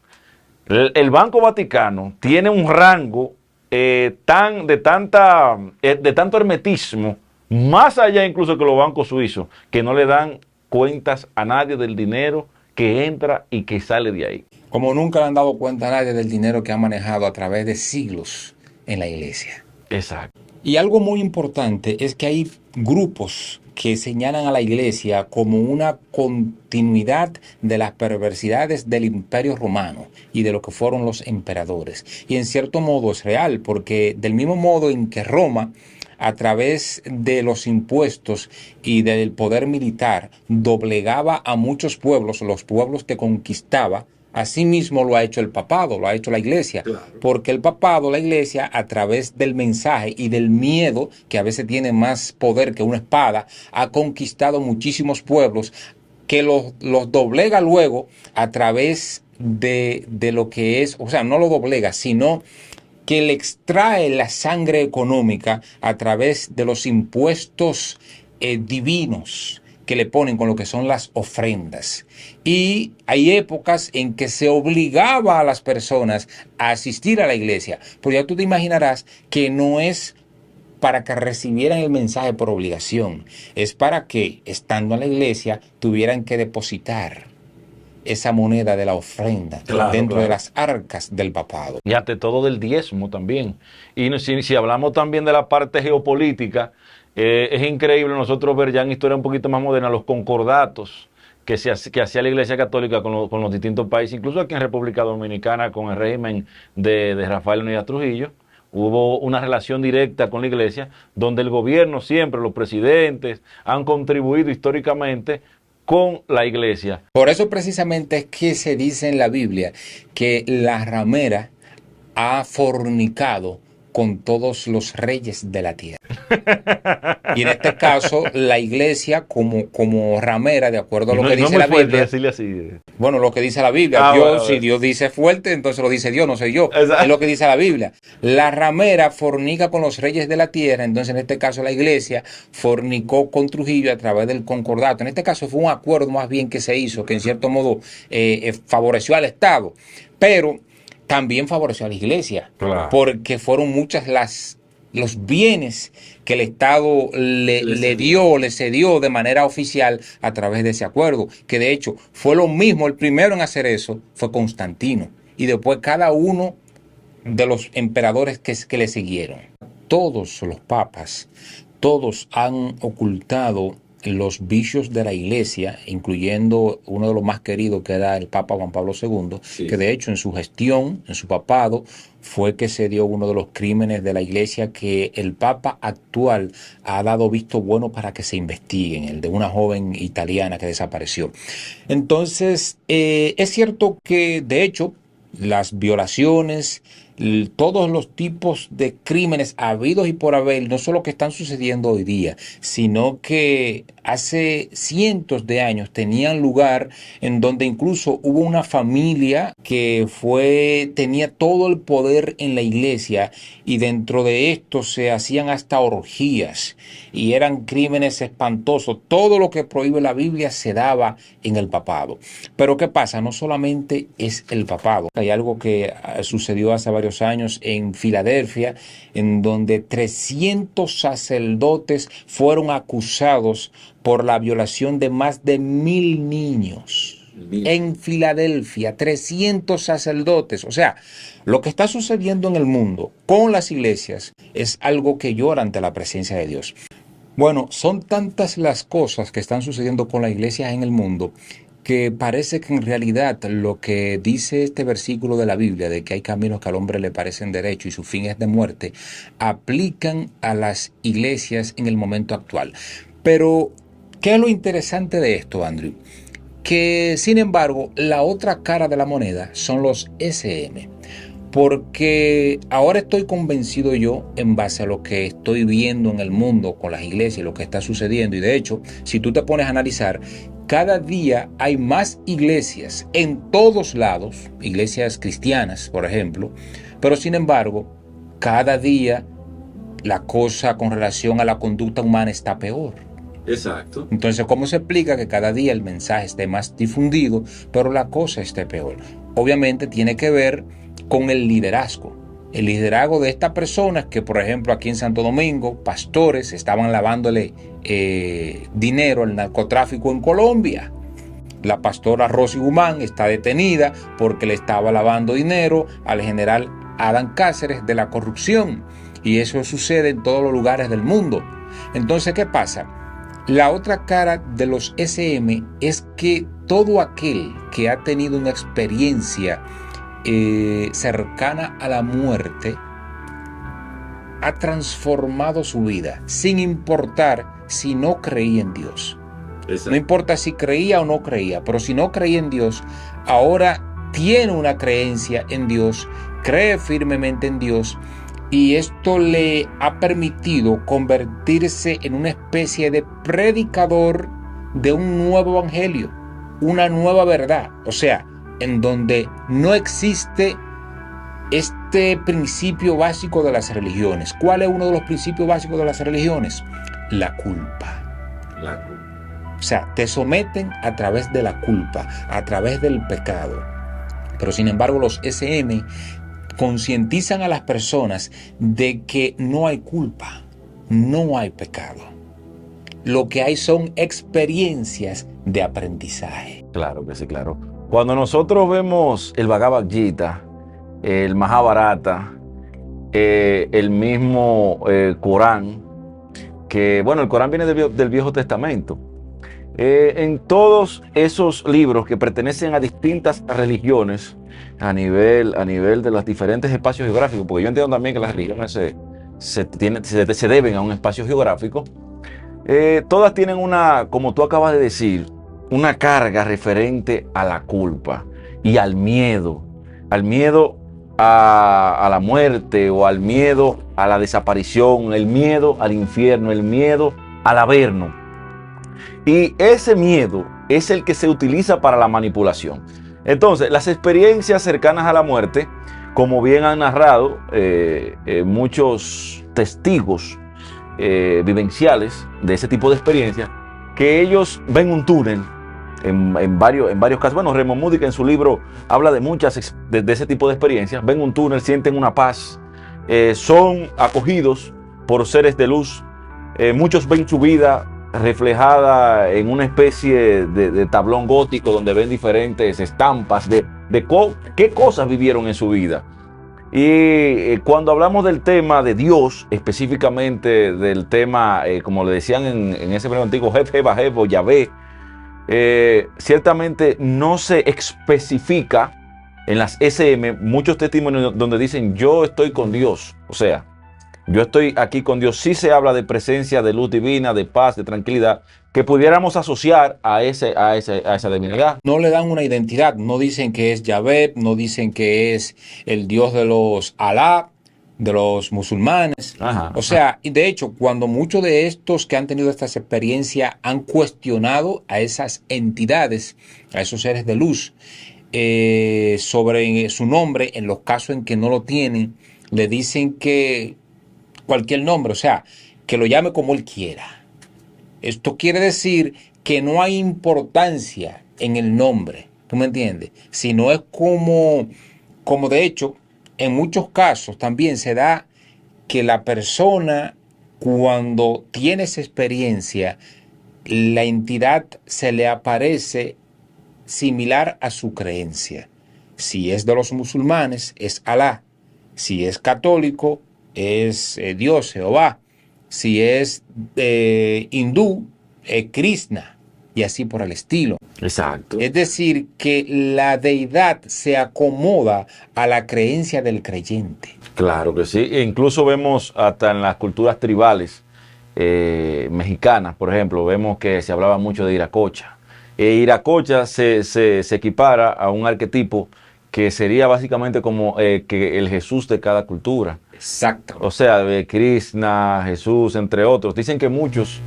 el Banco Vaticano tiene un rango de tanto hermetismo, más allá incluso que los bancos suizos, que no le dan cuentas a nadie del dinero que entra y que sale de ahí. Como nunca le han dado cuenta a nadie del dinero que ha manejado a través de siglos en la iglesia. Exacto. Y algo muy importante es que hay grupos que señalan a la iglesia como una continuidad de las perversidades del Imperio Romano y de lo que fueron los emperadores. Y en cierto modo es real, porque del mismo modo en que Roma, a través de los impuestos y del poder militar, doblegaba a muchos pueblos, los pueblos que conquistaba, asimismo lo ha hecho el papado, lo ha hecho la iglesia, claro. Porque el papado, la iglesia, a través del mensaje y del miedo, que a veces tiene más poder que una espada, ha conquistado muchísimos pueblos que los doblega luego a través de lo que es, o sea, no lo doblega, sino que le extrae la sangre económica a través de los impuestos divinos que le ponen con lo que son las ofrendas. Y hay épocas en que se obligaba a las personas a asistir a la iglesia. Pero ya tú te imaginarás que no es para que recibieran el mensaje por obligación. Es para que, estando en la iglesia, tuvieran que depositar esa moneda de la ofrenda dentro de las arcas del papado. Y ante todo del diezmo también. Y si hablamos también de la parte geopolítica, es increíble nosotros ver ya en historia un poquito más moderna los concordatos que hacía la Iglesia Católica con los distintos países, incluso aquí en República Dominicana con el régimen de Rafael Leónidas Trujillo. Hubo una relación directa con la Iglesia, donde el gobierno siempre, los presidentes, han contribuido históricamente con la iglesia. Por eso precisamente es que se dice en la Biblia que la ramera ha fornicado con todos los reyes de la tierra. Y en este caso, la iglesia como ramera, de acuerdo a lo que dice la Biblia. Así. Bueno, lo que dice la Biblia. Si Dios dice fuerte, entonces lo dice Dios, no soy yo. Exacto. Es lo que dice la Biblia. La ramera fornica con los reyes de la tierra. Entonces, en este caso, la iglesia fornicó con Trujillo a través del concordato. En este caso, fue un acuerdo más bien que se hizo, que en cierto modo favoreció al Estado. Pero también favoreció a la iglesia, claro, porque fueron muchas los bienes que el Estado le cedió de manera oficial a través de ese acuerdo, que de hecho fue lo mismo, el primero en hacer eso fue Constantino, y después cada uno de los emperadores que le siguieron. Todos los papas, todos han ocultado los vicios de la iglesia, incluyendo uno de los más queridos que era el Papa Juan Pablo II, sí, que de hecho en su gestión, en su papado, fue que se dio uno de los crímenes de la iglesia que el Papa actual ha dado visto bueno para que se investiguen, el de una joven italiana que desapareció. Entonces, es cierto que de hecho las violaciones, todos los tipos de crímenes habidos y por haber, no solo que están sucediendo hoy día, sino que hace cientos de años tenían lugar en donde incluso hubo una familia que tenía todo el poder en la iglesia, y dentro de esto se hacían hasta orgías y eran crímenes espantosos. Todo lo que prohíbe la Biblia se daba en el papado. Pero ¿qué pasa? No solamente es el papado. Hay algo que sucedió hace varios años en Filadelfia, en donde 300 sacerdotes fueron acusados por la violación de más de 1,000 niños. En Filadelfia, 300 sacerdotes. O sea, lo que está sucediendo en el mundo con las iglesias es algo que llora ante la presencia de Dios. Bueno, son tantas las cosas que están sucediendo con la iglesia en el mundo que parece que en realidad lo que dice este versículo de la Biblia, de que hay caminos que al hombre le parecen derechos y su fin es de muerte, aplican a las iglesias en el momento actual. Pero, ¿qué es lo interesante de esto, Andrew? Que, sin embargo, la otra cara de la moneda son los SM. Porque ahora estoy convencido yo, en base a lo que estoy viendo en el mundo con las iglesias y lo que está sucediendo. Y de hecho, si tú te pones a analizar, cada día hay más iglesias en todos lados, iglesias cristianas, por ejemplo, pero sin embargo, cada día la cosa con relación a la conducta humana está peor. Exacto. Entonces, ¿cómo se explica que cada día el mensaje esté más difundido, pero la cosa esté peor? Obviamente tiene que ver con el liderazgo. El liderazgo de estas personas que, por ejemplo, aquí en Santo Domingo, pastores estaban lavándole dinero al narcotráfico en Colombia. La pastora Rosy Guzmán está detenida porque le estaba lavando dinero al general Adán Cáceres de la corrupción. Y eso sucede en todos los lugares del mundo. Entonces, ¿qué pasa? La otra cara de los SM es que todo aquel que ha tenido una experiencia cercana a la muerte ha transformado su vida, sin importar si no creía en Dios. Exacto. No importa si creía o no creía, pero si no creía en Dios, ahora tiene una creencia en Dios, cree firmemente en Dios, y esto le ha permitido convertirse en una especie de predicador de un nuevo evangelio, una nueva verdad, o sea, en donde no existe este principio básico de las religiones. ¿Cuál es uno de los principios básicos de las religiones? La culpa. La culpa. O sea, te someten a través de la culpa, a través del pecado. Pero sin embargo, los SM concientizan a las personas de que no hay culpa, no hay pecado. Lo que hay son experiencias de aprendizaje. Claro que sí, claro. Cuando nosotros vemos el Bhagavad Gita, el Mahabharata, el mismo Corán, que bueno, el Corán viene del Viejo Testamento. En todos esos libros que pertenecen a distintas religiones, a nivel de los diferentes espacios geográficos, porque yo entiendo también que las religiones se deben a un espacio geográfico, todas tienen una, como tú acabas de decir, una carga referente a la culpa y al miedo a la muerte, o al miedo a la desaparición, el miedo al infierno, el miedo al averno. Y ese miedo es el que se utiliza para la manipulación. Entonces, las experiencias cercanas a la muerte, como bien han narrado muchos testigos vivenciales de ese tipo de experiencias, que ellos ven un túnel en varios casos. Bueno, Raymond Moody, que en su libro habla de muchas de ese tipo de experiencias, ven un túnel, sienten una paz, son acogidos por seres de luz, muchos ven su vida reflejada en una especie de tablón gótico donde ven diferentes estampas de qué cosas vivieron en su vida. Y cuando hablamos del tema de Dios, específicamente del tema, como le decían en ese hebreo antiguo, Jeb o Yahvé, ciertamente no se especifica en las SM muchos testimonios donde dicen yo estoy con Dios, o sea, yo estoy aquí con Dios. Sí se habla de presencia, de luz divina, de paz, de tranquilidad, que pudiéramos asociar a esa divinidad. No le dan una identidad, no dicen que es Yahvé, no dicen que es el Dios de los Alá, de los musulmanes. Ajá. O sea, y de hecho, cuando muchos de estos que han tenido estas experiencias han cuestionado a esas entidades, a esos seres de luz, sobre su nombre, en los casos en que no lo tienen, le dicen que cualquier nombre, o sea, que lo llame como él quiera. Esto quiere decir que no hay importancia en el nombre, ¿tú me entiendes? Sino es como de hecho, en muchos casos también se da que la persona, cuando tiene esa experiencia, la entidad se le aparece similar a su creencia. Si es de los musulmanes, es Alá. Si es católico, es Dios, Jehová. Si es hindú, es Krishna. Y así por el estilo. Exacto. Es decir, que la deidad se acomoda a la creencia del creyente. Claro que sí. E incluso vemos hasta en las culturas tribales mexicanas, por ejemplo, vemos que se hablaba mucho de Iracocha. Iracocha se equipara a un arquetipo que sería básicamente como que el Jesús de cada cultura. Exacto. O sea, Krishna, Jesús, entre otros. Dicen que muchos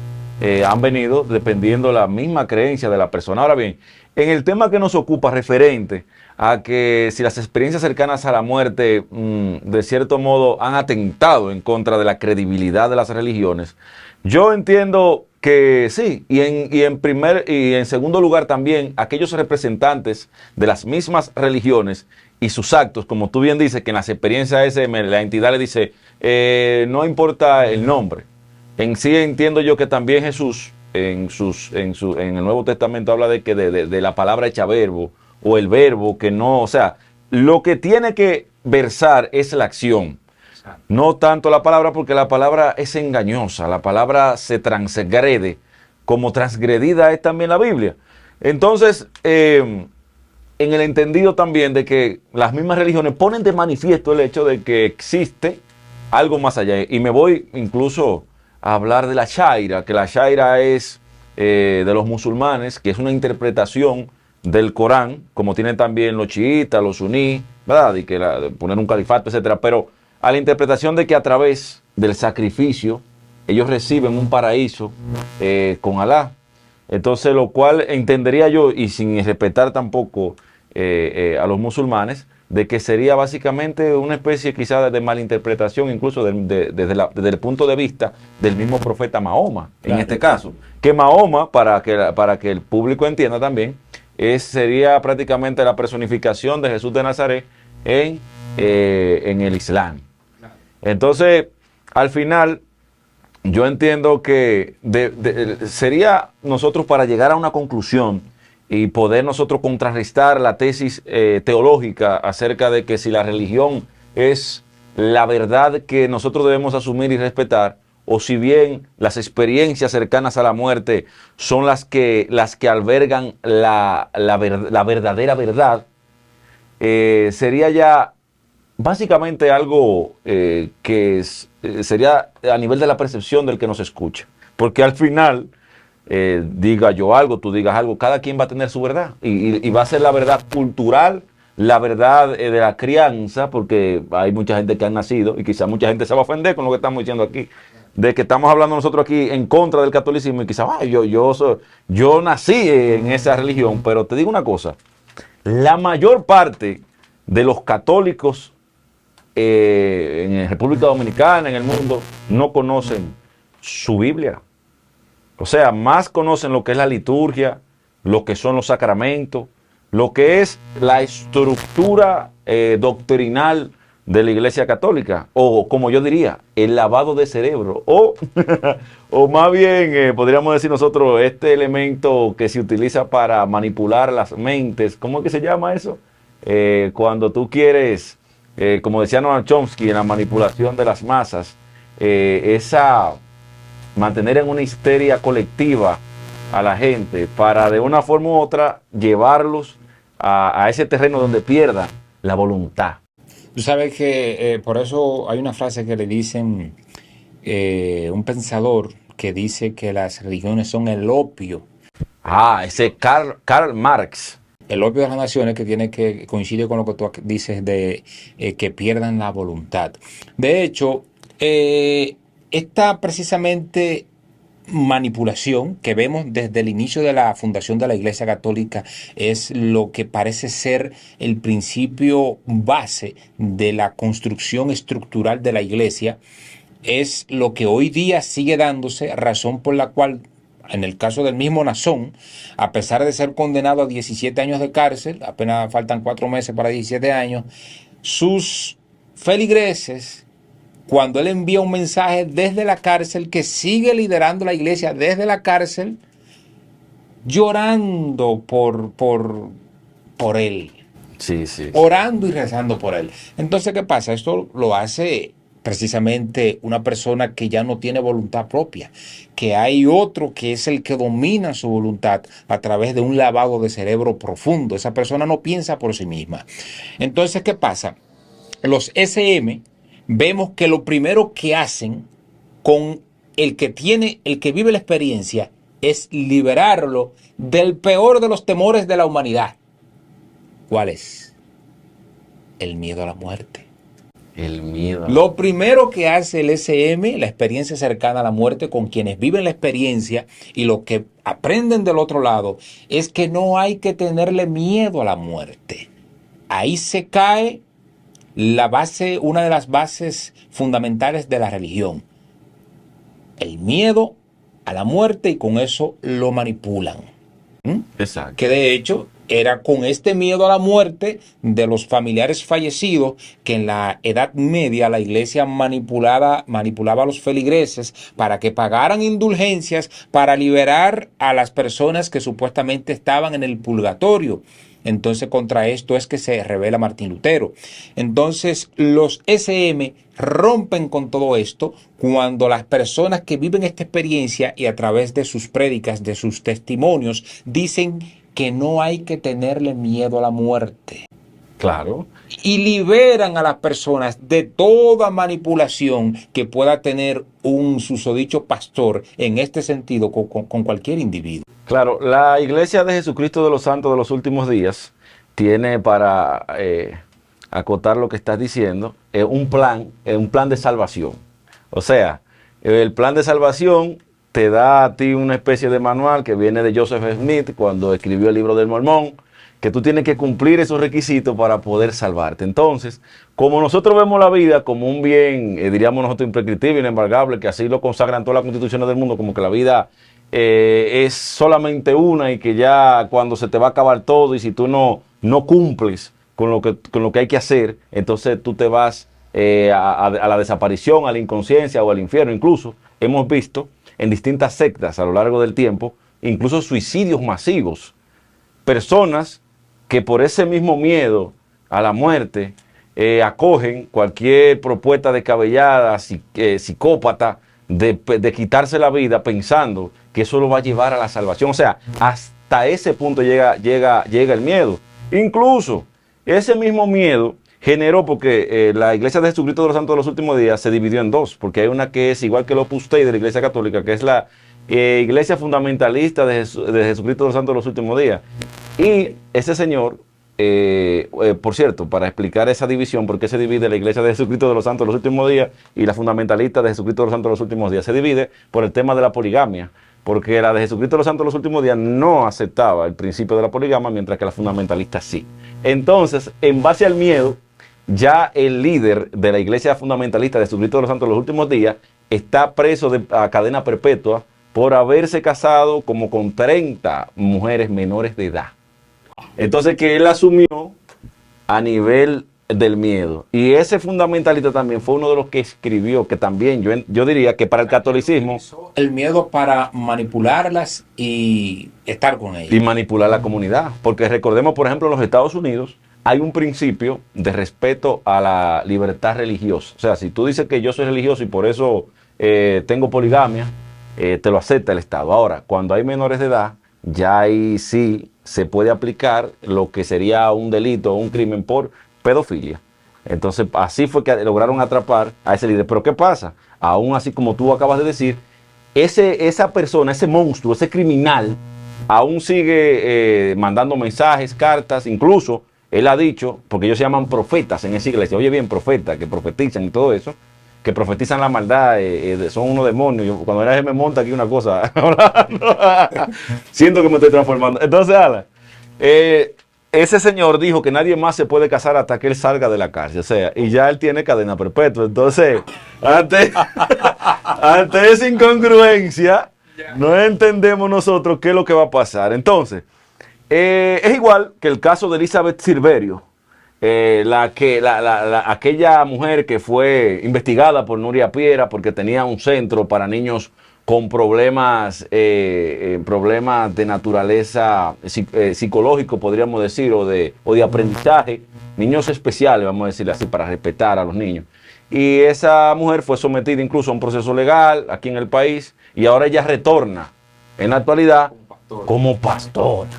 han venido dependiendo la misma creencia de la persona. Ahora bien, en el tema que nos ocupa referente a que si las experiencias cercanas a la muerte de cierto modo han atentado en contra de la credibilidad de las religiones, yo entiendo que sí, y en segundo lugar también aquellos representantes de las mismas religiones y sus actos, como tú bien dices, que en las experiencias SM la entidad le dice, no importa el nombre. En sí entiendo yo que también Jesús en el Nuevo Testamento habla de que de la palabra hecha verbo, o el verbo que no, o sea, lo que tiene que versar es la acción. No tanto la palabra, porque la palabra es engañosa, la palabra se transgrede, como transgredida es también la Biblia. Entonces, en el entendido también de que las mismas religiones ponen de manifiesto el hecho de que existe algo más allá. Y me voy incluso a hablar de la Shaira, que la Shaira es de los musulmanes, que es una interpretación del Corán, como tienen también los chiitas, los suníes, ¿verdad? Y que poner un califato, etcétera, pero a la interpretación de que a través del sacrificio ellos reciben un paraíso con Alá. Entonces, lo cual entendería yo, y sin respetar tampoco a los musulmanes, de que sería básicamente una especie quizás de malinterpretación, incluso desde el punto de vista del mismo profeta Mahoma, claro, en este caso. Que Mahoma, para que el público entienda también, sería prácticamente la personificación de Jesús de Nazaret en el Islam. Entonces, al final, yo entiendo que sería nosotros, para llegar a una conclusión y poder nosotros contrarrestar la tesis teológica acerca de que si la religión es la verdad que nosotros debemos asumir y respetar, o si bien las experiencias cercanas a la muerte son las que albergan la verdadera verdad, sería ya básicamente algo que sería a nivel de la percepción del que nos escucha. Porque al final, diga yo algo, tú digas algo, cada quien va a tener su verdad. Y va a ser la verdad cultural, la verdad de la crianza, porque hay mucha gente que ha nacido, y quizá mucha gente se va a ofender con lo que estamos diciendo aquí, de que estamos hablando nosotros aquí en contra del catolicismo, y quizá yo nací en esa religión. Pero te digo una cosa, la mayor parte de los católicos en República Dominicana, en el mundo, no conocen su Biblia. O sea, más conocen lo que es la liturgia, lo que son los sacramentos, lo que es la estructura doctrinal de la Iglesia Católica, o como yo diría, el lavado de cerebro, o más bien podríamos decir nosotros, este elemento que se utiliza para manipular las mentes. ¿Cómo es que se llama eso? Cuando tú quieres, como decía Noam Chomsky, en la manipulación de las masas, mantener en una histeria colectiva a la gente para de una forma u otra llevarlos a ese terreno donde pierdan la voluntad. Tú sabes que por eso hay una frase que le dicen un pensador que dice que las religiones son el opio. Ese Karl Marx. El opio de las naciones, que coincide con lo que tú dices de que pierdan la voluntad. De hecho, esta precisamente manipulación que vemos desde el inicio de la fundación de la Iglesia Católica es lo que parece ser el principio base de la construcción estructural de la Iglesia. Es lo que hoy día sigue dándose, razón por la cual, en el caso del mismo Nazón, a pesar de ser condenado a 17 años de cárcel, apenas faltan 4 meses para 17 años, sus feligreses, cuando él envía un mensaje desde la cárcel, que sigue liderando la iglesia desde la cárcel, llorando por él. Sí, sí. Orando y rezando por él. Entonces, ¿qué pasa? Esto lo hace precisamente una persona que ya no tiene voluntad propia, que hay otro que es el que domina su voluntad a través de un lavado de cerebro profundo. Esa persona no piensa por sí misma. Entonces, ¿qué pasa? Los SM, vemos que lo primero que hacen con el que vive la experiencia es liberarlo del peor de los temores de la humanidad. ¿Cuál es? El miedo a la muerte. El miedo. Lo primero que hace el SM, la experiencia cercana a la muerte, con quienes viven la experiencia y los que aprenden del otro lado, es que no hay que tenerle miedo a la muerte. Ahí se cae la base, una de las bases fundamentales de la religión. El miedo a la muerte, y con eso lo manipulan. Exacto. Que de hecho era con este miedo a la muerte de los familiares fallecidos que en la Edad Media la iglesia manipulaba a los feligreses para que pagaran indulgencias para liberar a las personas que supuestamente estaban en el purgatorio. Entonces contra esto es que se revela Martín Lutero. Entonces los SM rompen con todo esto cuando las personas que viven esta experiencia y a través de sus prédicas, de sus testimonios, dicen que no hay que tenerle miedo a la muerte. Claro. Y liberan a las personas de toda manipulación que pueda tener un susodicho pastor en este sentido con cualquier individuo. Claro, la Iglesia de Jesucristo de los Santos de los Últimos Días tiene, para acotar lo que estás diciendo, un plan de salvación. O sea, el plan de salvación te da a ti una especie de manual que viene de Joseph Smith cuando escribió el libro del Mormón, que tú tienes que cumplir esos requisitos para poder salvarte. Entonces, como nosotros vemos la vida como un bien, diríamos nosotros, imprescriptible, inembargable, que así lo consagran todas las constituciones del mundo, como que la vida es solamente una y que ya cuando se te va a acabar todo y si tú no cumples con lo que hay que hacer, entonces tú te vas a la desaparición, a la inconsciencia o al infierno. Incluso hemos visto en distintas sectas a lo largo del tiempo, incluso suicidios masivos. Personas que por ese mismo miedo a la muerte acogen cualquier propuesta descabellada, psicópata, de quitarse la vida pensando que eso lo va a llevar a la salvación. O sea, hasta ese punto llega el miedo. Incluso ese mismo miedo generó, porque la Iglesia de Jesucristo de los Santos de los Últimos Días se dividió en dos, porque hay una que es igual que el Opus Dei de la Iglesia Católica, que es la Iglesia Fundamentalista de Jesucristo de los Santos de los Últimos Días. Y ese señor, por cierto, para explicar esa división, por qué se divide la Iglesia de Jesucristo de los Santos de los Últimos Días y la Fundamentalista de Jesucristo de los Santos de los Últimos Días, se divide por el tema de la poligamia, porque la de Jesucristo de los Santos de los Últimos Días no aceptaba el principio de la poligamia, mientras que la fundamentalista sí. Entonces, en base al miedo, ya el líder de la Iglesia Fundamentalista de Jesucristo de los Santos de los Últimos Días está preso a cadena perpetua por haberse casado como con 30 mujeres menores de edad. Entonces, que él asumió a nivel del miedo. Y ese fundamentalista también fue uno de los que escribió, que también yo diría que para el catolicismo... El miedo para manipularlas y estar con ellas. Y manipular la comunidad. Porque recordemos, por ejemplo, en los Estados Unidos hay un principio de respeto a la libertad religiosa. O sea, si tú dices que yo soy religioso y por eso tengo poligamia, te lo acepta el Estado. Ahora, cuando hay menores de edad, ya ahí sí se puede aplicar lo que sería un delito o un crimen por pedofilia. Entonces, así fue que lograron atrapar a ese líder. Pero ¿qué pasa? Aún así, como tú acabas de decir, esa persona, ese monstruo, ese criminal, aún sigue mandando mensajes, cartas, incluso él ha dicho, porque ellos se llaman profetas en esa iglesia, oye bien, profetas, que profetizan y todo eso, que profetizan la maldad, son unos demonios. Cuando él me monta aquí una cosa, siento que me estoy transformando. Entonces, Alan, ese señor dijo que nadie más se puede casar hasta que él salga de la cárcel, o sea, y ya él tiene cadena perpetua. Entonces, ante esa incongruencia, no entendemos nosotros qué es lo que va a pasar. Entonces, es igual que el caso de Elizabeth Silverio, aquella mujer que fue investigada por Nuria Piera porque tenía un centro para niños con problemas de naturaleza psicológico, podríamos decir, o de aprendizaje, niños especiales, vamos a decir así, para respetar a los niños. Y esa mujer fue sometida incluso a un proceso legal aquí en el país y ahora ella retorna en la actualidad como pastora.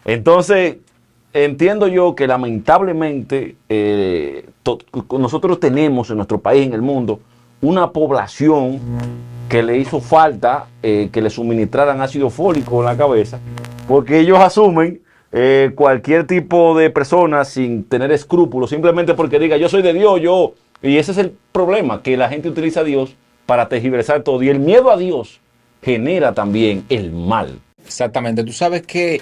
Entonces, entiendo yo que lamentablemente nosotros tenemos en nuestro país, en el mundo, una población que le hizo falta que le suministraran ácido fólico en la cabeza, porque ellos asumen cualquier tipo de persona sin tener escrúpulos, simplemente porque diga yo soy de Dios, yo. Y ese es el problema, que la gente utiliza a Dios para tergiversar todo. Y el miedo a Dios genera también el mal. Exactamente. Tú sabes que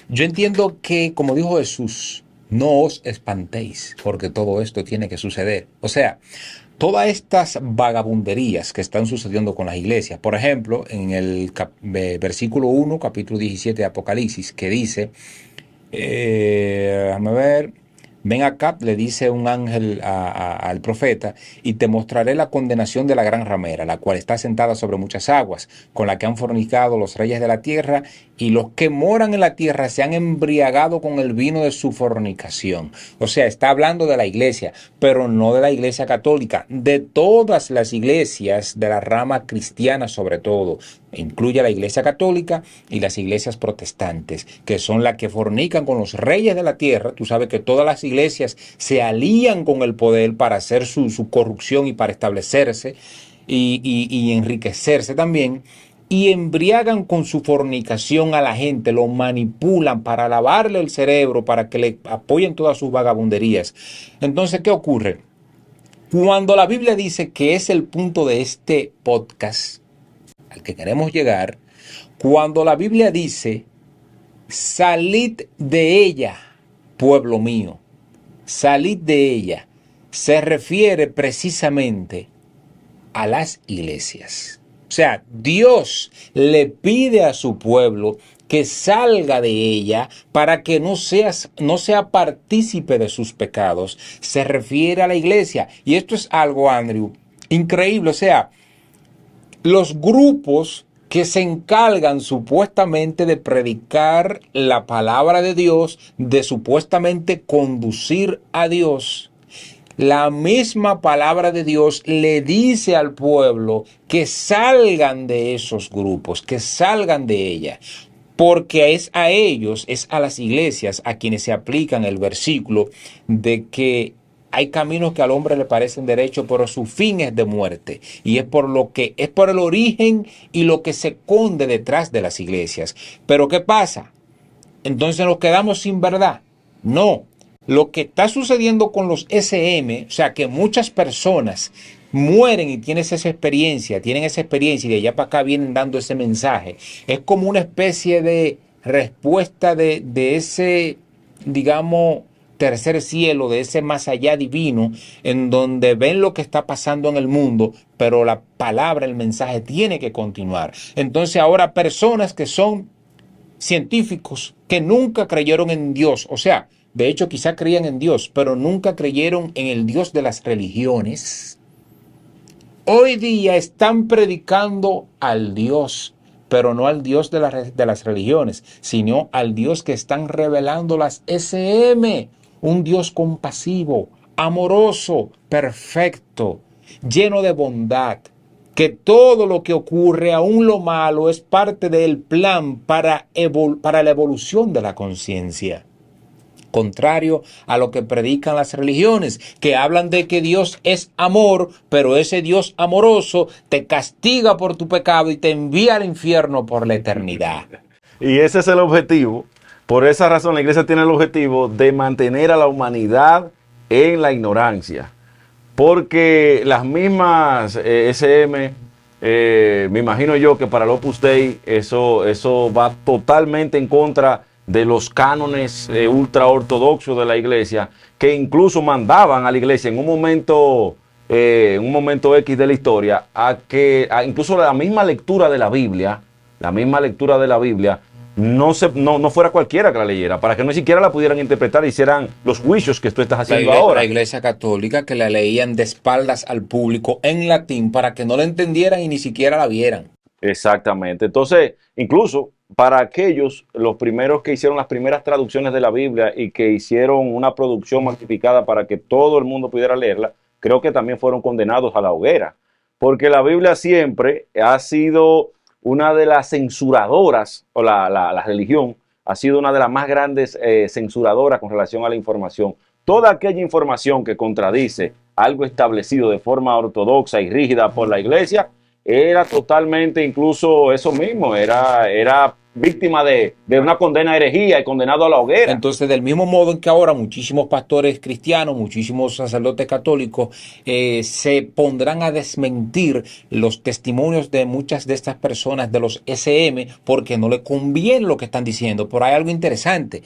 yo entiendo que, como dijo Jesús, no os espantéis, porque todo esto tiene que suceder. O sea, todas estas vagabunderías que están sucediendo con las iglesias, por ejemplo, en el versículo 1, capítulo 17 de Apocalipsis, que dice, déjame ver, ven acá, le dice un ángel al profeta, y te mostraré la condenación de la gran ramera, la cual está sentada sobre muchas aguas, con la que han fornicado los reyes de la tierra, y los que moran en la tierra se han embriagado con el vino de su fornicación. O sea, está hablando de la iglesia, pero no de la iglesia católica, de todas las iglesias de la rama cristiana sobre todo. Incluye la iglesia católica y las iglesias protestantes, que son las que fornican con los reyes de la tierra. Tú sabes que todas las iglesias se alían con el poder para hacer su corrupción y para establecerse y enriquecerse también. Y embriagan con su fornicación a la gente, lo manipulan para lavarle el cerebro, para que le apoyen todas sus vagabunderías. Entonces, ¿qué ocurre? Cuando la Biblia dice que es el punto de este podcast al que queremos llegar, cuando la Biblia dice, salid de ella, pueblo mío, salid de ella, se refiere precisamente a las iglesias. O sea, Dios le pide a su pueblo que salga de ella para que no sea partícipe de sus pecados. Se refiere a la iglesia. Y esto es algo, Andrew, increíble. O sea, los grupos que se encargan supuestamente de predicar la palabra de Dios, de supuestamente conducir a Dios, la misma palabra de Dios le dice al pueblo que salgan de esos grupos, que salgan de ella, porque es a ellos, es a las iglesias a quienes se aplican el versículo de que hay caminos que al hombre le parecen derechos, pero su fin es de muerte. Y es por el origen y lo que se esconde detrás de las iglesias. Pero ¿qué pasa? Entonces nos quedamos sin verdad. No. Lo que está sucediendo con los SM, o sea, que muchas personas mueren y tienen esa experiencia y de allá para acá vienen dando ese mensaje. Es como una especie de respuesta de ese, digamos, tercer cielo, de ese más allá divino, en donde ven lo que está pasando en el mundo, pero la palabra, el mensaje tiene que continuar. Entonces ahora personas que son científicos, que nunca creyeron en Dios, o sea, de hecho quizá creían en Dios, pero nunca creyeron en el Dios de las religiones, hoy día están predicando al Dios, pero no al Dios de las religiones, sino al Dios que están revelando las SM, un Dios compasivo, amoroso, perfecto, lleno de bondad, que todo lo que ocurre, aún lo malo, es parte del plan para la evolución de la conciencia. Contrario a lo que predican las religiones, que hablan de que Dios es amor, pero ese Dios amoroso te castiga por tu pecado y te envía al infierno por la eternidad. Y ese es el objetivo. Por esa razón la iglesia tiene el objetivo de mantener a la humanidad en la ignorancia. Porque las mismas SM, me imagino yo que para el Opus Dei eso va totalmente en contra de los cánones ultra ortodoxos de la iglesia, que incluso mandaban a la iglesia en un momento X de la historia incluso la misma lectura de la Biblia no fuera cualquiera que la leyera, para que no siquiera la pudieran interpretar y hicieran los juicios que tú estás haciendo ahora. La iglesia católica, que la leían de espaldas al público en latín para que no la entendieran y ni siquiera la vieran. Exactamente. Entonces, incluso para aquellos, los primeros que hicieron las primeras traducciones de la Biblia y que hicieron una producción magnificada para que todo el mundo pudiera leerla, creo que también fueron condenados a la hoguera, porque la Biblia siempre ha sido una de las censuradoras, o la religión ha sido una de las más grandes censuradoras con relación a la información. Toda aquella información que contradice algo establecido de forma ortodoxa y rígida por la iglesia, era totalmente incluso eso mismo, era víctima de una condena a herejía y condenado a la hoguera. Entonces, del mismo modo en que ahora muchísimos pastores cristianos, muchísimos sacerdotes católicos se pondrán a desmentir los testimonios de muchas de estas personas de los SM porque no le conviene lo que están diciendo. Pero hay algo interesante.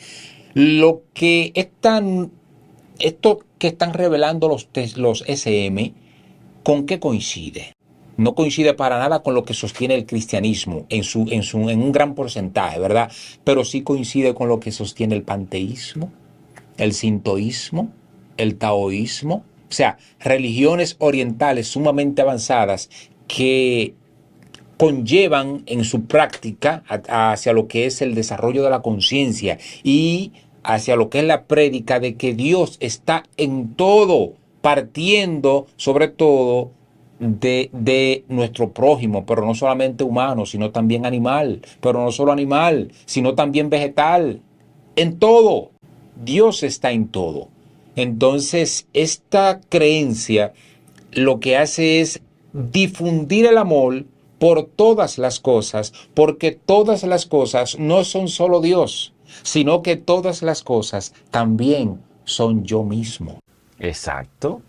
Esto que están revelando los SM, ¿con qué coincide? No coincide para nada con lo que sostiene el cristianismo en un gran porcentaje, ¿verdad? Pero sí coincide con lo que sostiene el panteísmo, el sintoísmo, el taoísmo. O sea, religiones orientales sumamente avanzadas que conllevan en su práctica hacia lo que es el desarrollo de la conciencia y hacia lo que es la prédica de que Dios está en todo, partiendo sobre todo de nuestro prójimo, pero no solamente humano, sino también animal, pero no solo animal, sino también vegetal, en todo. Dios está en todo. Entonces, esta creencia lo que hace es difundir el amor por todas las cosas, porque todas las cosas no son solo Dios, sino que todas las cosas también son yo mismo. Exacto.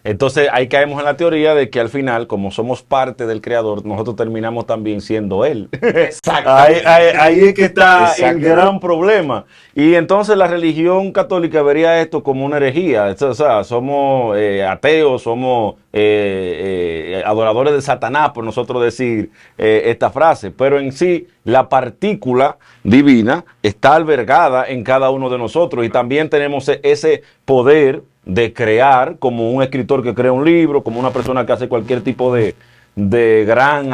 Entonces ahí caemos en la teoría de que al final, como somos parte del Creador, nosotros terminamos también siendo Él. Exacto. Ahí es que está el gran problema. Y entonces la religión católica vería esto como una herejía. O sea, somos ateos, somos adoradores de Satanás, por nosotros decir esta frase. Pero en sí, la partícula divina está albergada en cada uno de nosotros y también tenemos ese poder de crear, como un escritor que crea un libro, como una persona que hace cualquier tipo de gran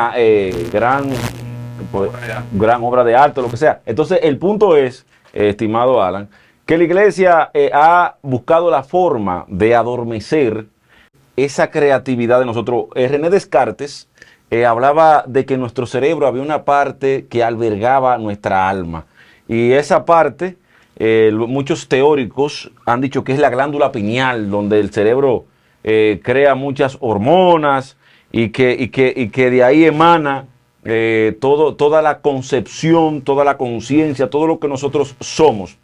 obra de arte, lo que sea. Entonces, el punto es, estimado Alan, que la iglesia ha buscado la forma de adormecer esa creatividad de nosotros. René Descartes hablaba de que en nuestro cerebro había una parte que albergaba nuestra alma. Y esa parte, muchos teóricos han dicho que es la glándula pineal, donde el cerebro crea muchas hormonas y que de ahí emana toda la concepción, toda la conciencia, todo lo que nosotros somos.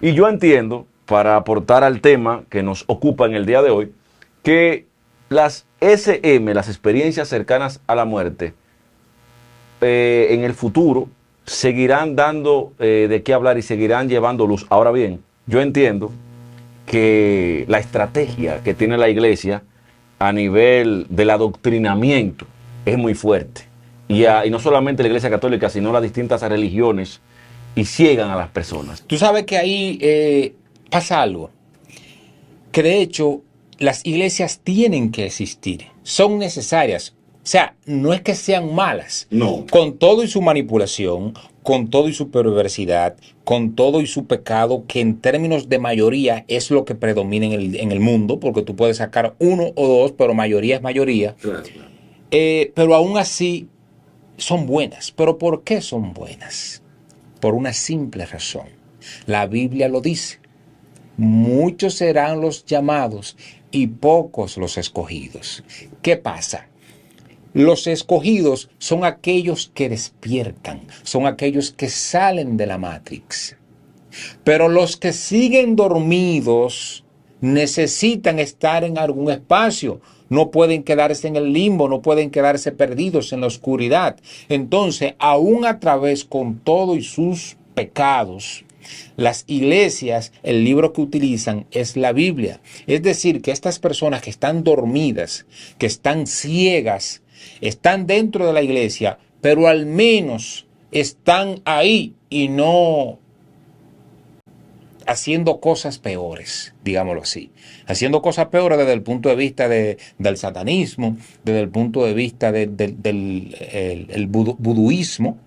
Y yo entiendo, para aportar al tema que nos ocupa en el día de hoy, que las SM, las experiencias cercanas a la muerte, en el futuro seguirán dando de qué hablar y seguirán llevando luz. Ahora bien, yo entiendo que la estrategia que tiene la iglesia a nivel del adoctrinamiento es muy fuerte. Y no solamente la iglesia católica, sino las distintas religiones, y ciegan a las personas. Tú sabes que ahí pasa algo, que de hecho las iglesias tienen que existir, son necesarias. O sea, no es que sean malas. No. Con todo y su manipulación, con todo y su perversidad, con todo y su pecado, que en términos de mayoría es lo que predomina en el mundo, porque tú puedes sacar uno o dos, pero mayoría es mayoría. Claro. Pero aún así son buenas. ¿Pero por qué son buenas? Por una simple razón. La Biblia lo dice. Muchos serán los llamados y pocos los escogidos. ¿Qué pasa? Los escogidos son aquellos que despiertan, son aquellos que salen de la Matrix. Pero los que siguen dormidos necesitan estar en algún espacio. No pueden quedarse en el limbo, no pueden quedarse perdidos en la oscuridad. Entonces, aún a través con todo y sus pecados, las iglesias, el libro que utilizan es la Biblia. Es decir, que estas personas que están dormidas, que están ciegas, están dentro de la iglesia, pero al menos están ahí y no haciendo cosas peores, digámoslo así. Haciendo cosas peores desde el punto de vista del satanismo, desde el punto de vista del vuduismo,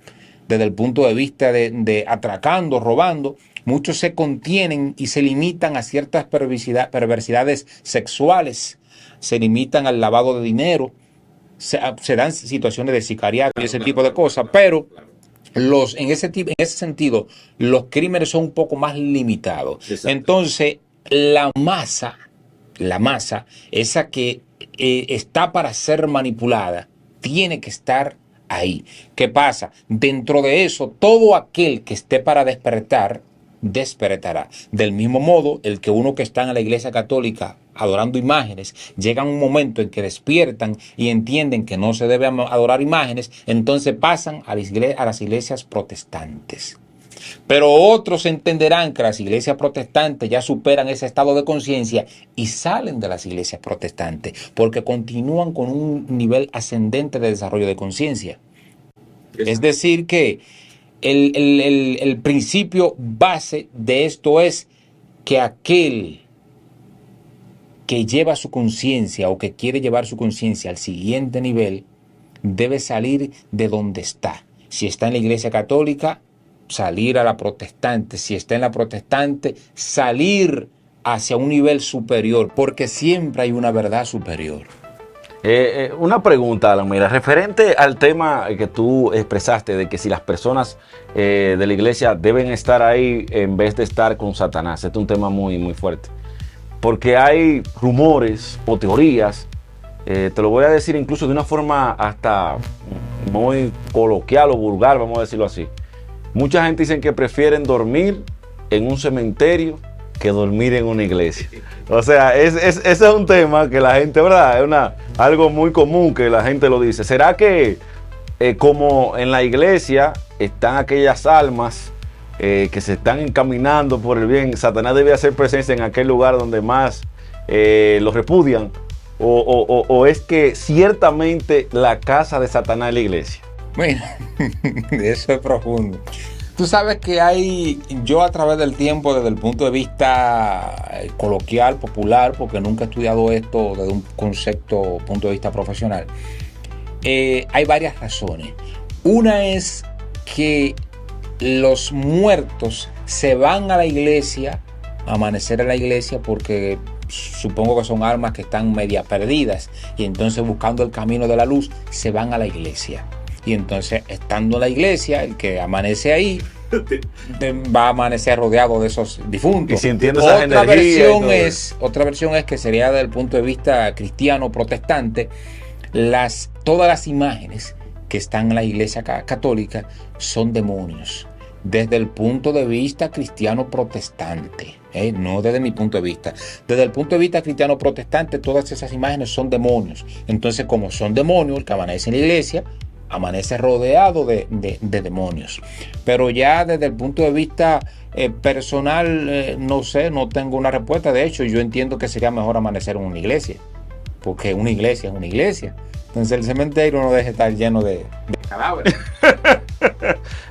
desde el punto de vista de atracando, robando. Muchos se contienen y se limitan a ciertas perversidades sexuales, se limitan al lavado de dinero, se dan situaciones de sicariato y ese tipo de cosas, pero en ese sentido, los crímenes son un poco más limitados. Exacto. Entonces, la masa, esa que está para ser manipulada, tiene que estar ahí. ¿Qué pasa? Dentro de eso, todo aquel que esté para despertar, despertará. Del mismo modo, el que uno que está en la Iglesia Católica adorando imágenes, llega un momento en que despiertan y entienden que no se debe adorar imágenes, entonces pasan a las iglesias protestantes. Pero otros entenderán que las iglesias protestantes ya superan ese estado de conciencia y salen de las iglesias protestantes porque continúan con un nivel ascendente de desarrollo de conciencia. Es decir que el principio base de esto es que aquel que lleva su conciencia o que quiere llevar su conciencia al siguiente nivel debe salir de donde está. Si está en la iglesia católica, salir a la protestante. Si está en la protestante, salir hacia un nivel superior, porque siempre hay una verdad superior. Una pregunta, Alan, mira, referente al tema que tú expresaste de que si las personas de la iglesia deben estar ahí en vez de estar con Satanás. Este es un tema muy, muy fuerte. Porque hay rumores o teorías, te lo voy a decir incluso de una forma hasta muy coloquial o vulgar, vamos a decirlo así. Mucha gente dice que prefieren dormir en un cementerio que dormir en una iglesia. O sea, ese es un tema que la gente, ¿verdad? Es algo muy común que la gente lo dice. ¿Será que como en la iglesia están aquellas almas que se están encaminando por el bien, Satanás debe hacer presencia en aquel lugar donde más los repudian? ¿O es que ciertamente la casa de Satanás es la iglesia? Bueno, eso es profundo. Tú sabes que yo a través del tiempo, desde el punto de vista coloquial, popular, porque nunca he estudiado esto desde un punto de vista profesional, hay varias razones. Una es que los muertos se van a la iglesia, a amanecer en la iglesia, porque supongo que son almas que están media perdidas, y entonces buscando el camino de la luz, se van a la iglesia. Y entonces, estando en la iglesia, el que amanece ahí va a amanecer rodeado de esos difuntos. Y sintiendo esa energía. Otra versión es que sería desde el punto de vista cristiano protestante, todas las imágenes que están en la iglesia católica son demonios. Desde el punto de vista cristiano protestante, no desde mi punto de vista. Desde el punto de vista cristiano protestante, todas esas imágenes son demonios. Entonces, como son demonios, el que amanece en la iglesia amanece rodeado de demonios. Pero ya desde el punto de vista personal, no sé, no tengo una respuesta. De hecho, yo entiendo que sería mejor amanecer en una iglesia, porque una iglesia es una iglesia. Entonces el cementerio no deje estar lleno de cadáveres.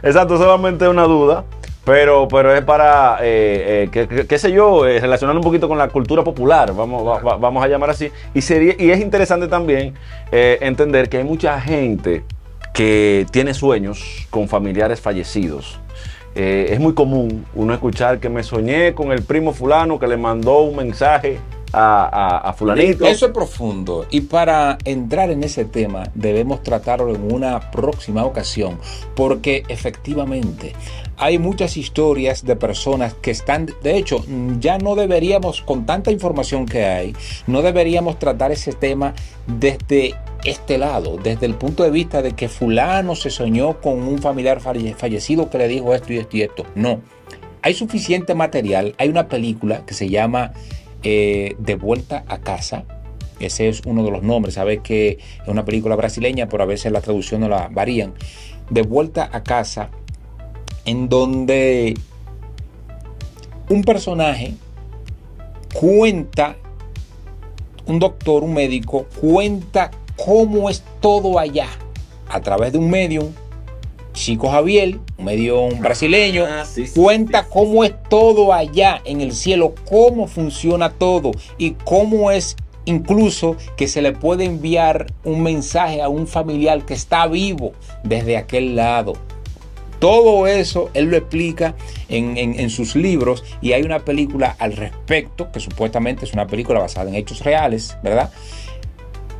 Exacto, solamente una duda. Pero es para, qué sé yo, relacionar un poquito con la cultura popular, vamos a llamar así. Y es interesante también entender que hay mucha gente que tiene sueños con familiares fallecidos. Es muy común uno escuchar que me soñé con el primo fulano que le mandó un mensaje a fulanito. Eso es profundo, y para entrar en ese tema debemos tratarlo en una próxima ocasión, porque efectivamente hay muchas historias de personas que están, de hecho, ya no deberíamos, con tanta información que hay, no deberíamos tratar ese tema desde este lado, desde el punto de vista de que fulano se soñó con un familiar fallecido que le dijo esto y esto y esto. No, hay suficiente material. Hay una película que se llama De Vuelta a Casa. Ese es uno de los nombres. Sabes que es una película brasileña, pero a veces la traducción no la varían. De Vuelta a Casa, en donde un personaje cuenta, un doctor, un médico, cuenta cómo es todo allá a través de un medium, Chico Javier, un medium brasileño, cuenta cómo es todo allá en el cielo, cómo funciona todo y cómo es incluso que se le puede enviar un mensaje a un familiar que está vivo desde aquel lado. Todo eso él lo explica en sus libros, y hay una película al respecto que supuestamente es una película basada en hechos reales, ¿verdad?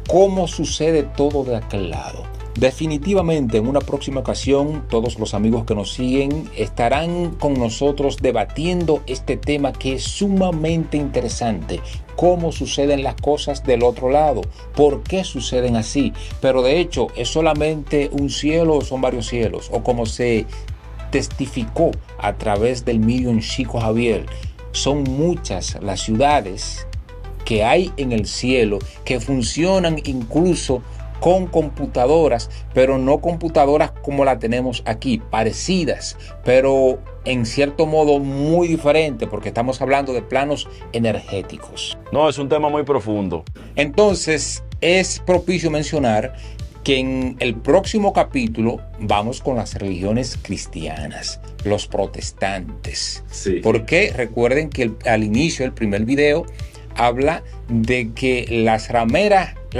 Cómo sucede todo de aquel lado. Definitivamente en una próxima ocasión todos los amigos que nos siguen estarán con nosotros debatiendo este tema que es sumamente interesante. Cómo suceden las cosas del otro lado, por qué suceden así, pero de hecho es solamente un cielo o son varios cielos, o como se testificó a través del medium Chico Javier, son muchas las ciudades que hay en el cielo que funcionan incluso con computadoras, pero no computadoras como la tenemos aquí, parecidas, pero en cierto modo muy diferente, porque estamos hablando de planos energéticos. No, es un tema muy profundo. Entonces, es propicio mencionar que en el próximo capítulo vamos con las religiones cristianas, los protestantes. Sí. Porque recuerden que al inicio del primer video habla de que la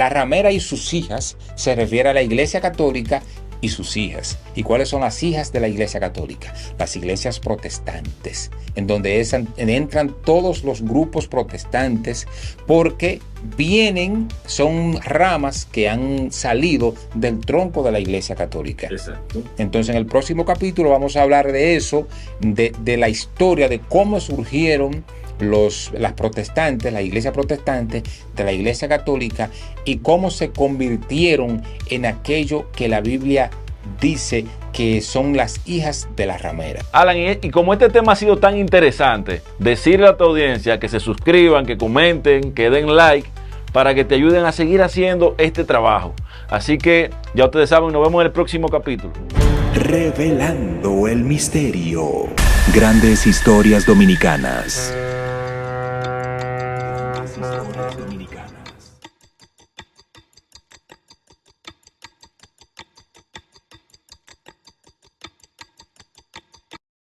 ramera y sus hijas se refiere a la Iglesia Católica y sus hijas. ¿Y cuáles son las hijas de la Iglesia Católica? Las iglesias protestantes, en donde entran todos los grupos protestantes, porque son ramas que han salido del tronco de la Iglesia Católica. Exacto. Entonces en el próximo capítulo vamos a hablar de eso, de la historia, de cómo surgieron las protestantes, la iglesia protestante de la iglesia católica, y cómo se convirtieron en aquello que la Biblia dice que son las hijas de la ramera. Alan, y como este tema ha sido tan interesante, decirle a tu audiencia que se suscriban, que comenten, que den like, para que te ayuden a seguir haciendo este trabajo. Así que ya ustedes saben, nos vemos en el próximo capítulo. Revelando el misterio. Grandes historias dominicanas.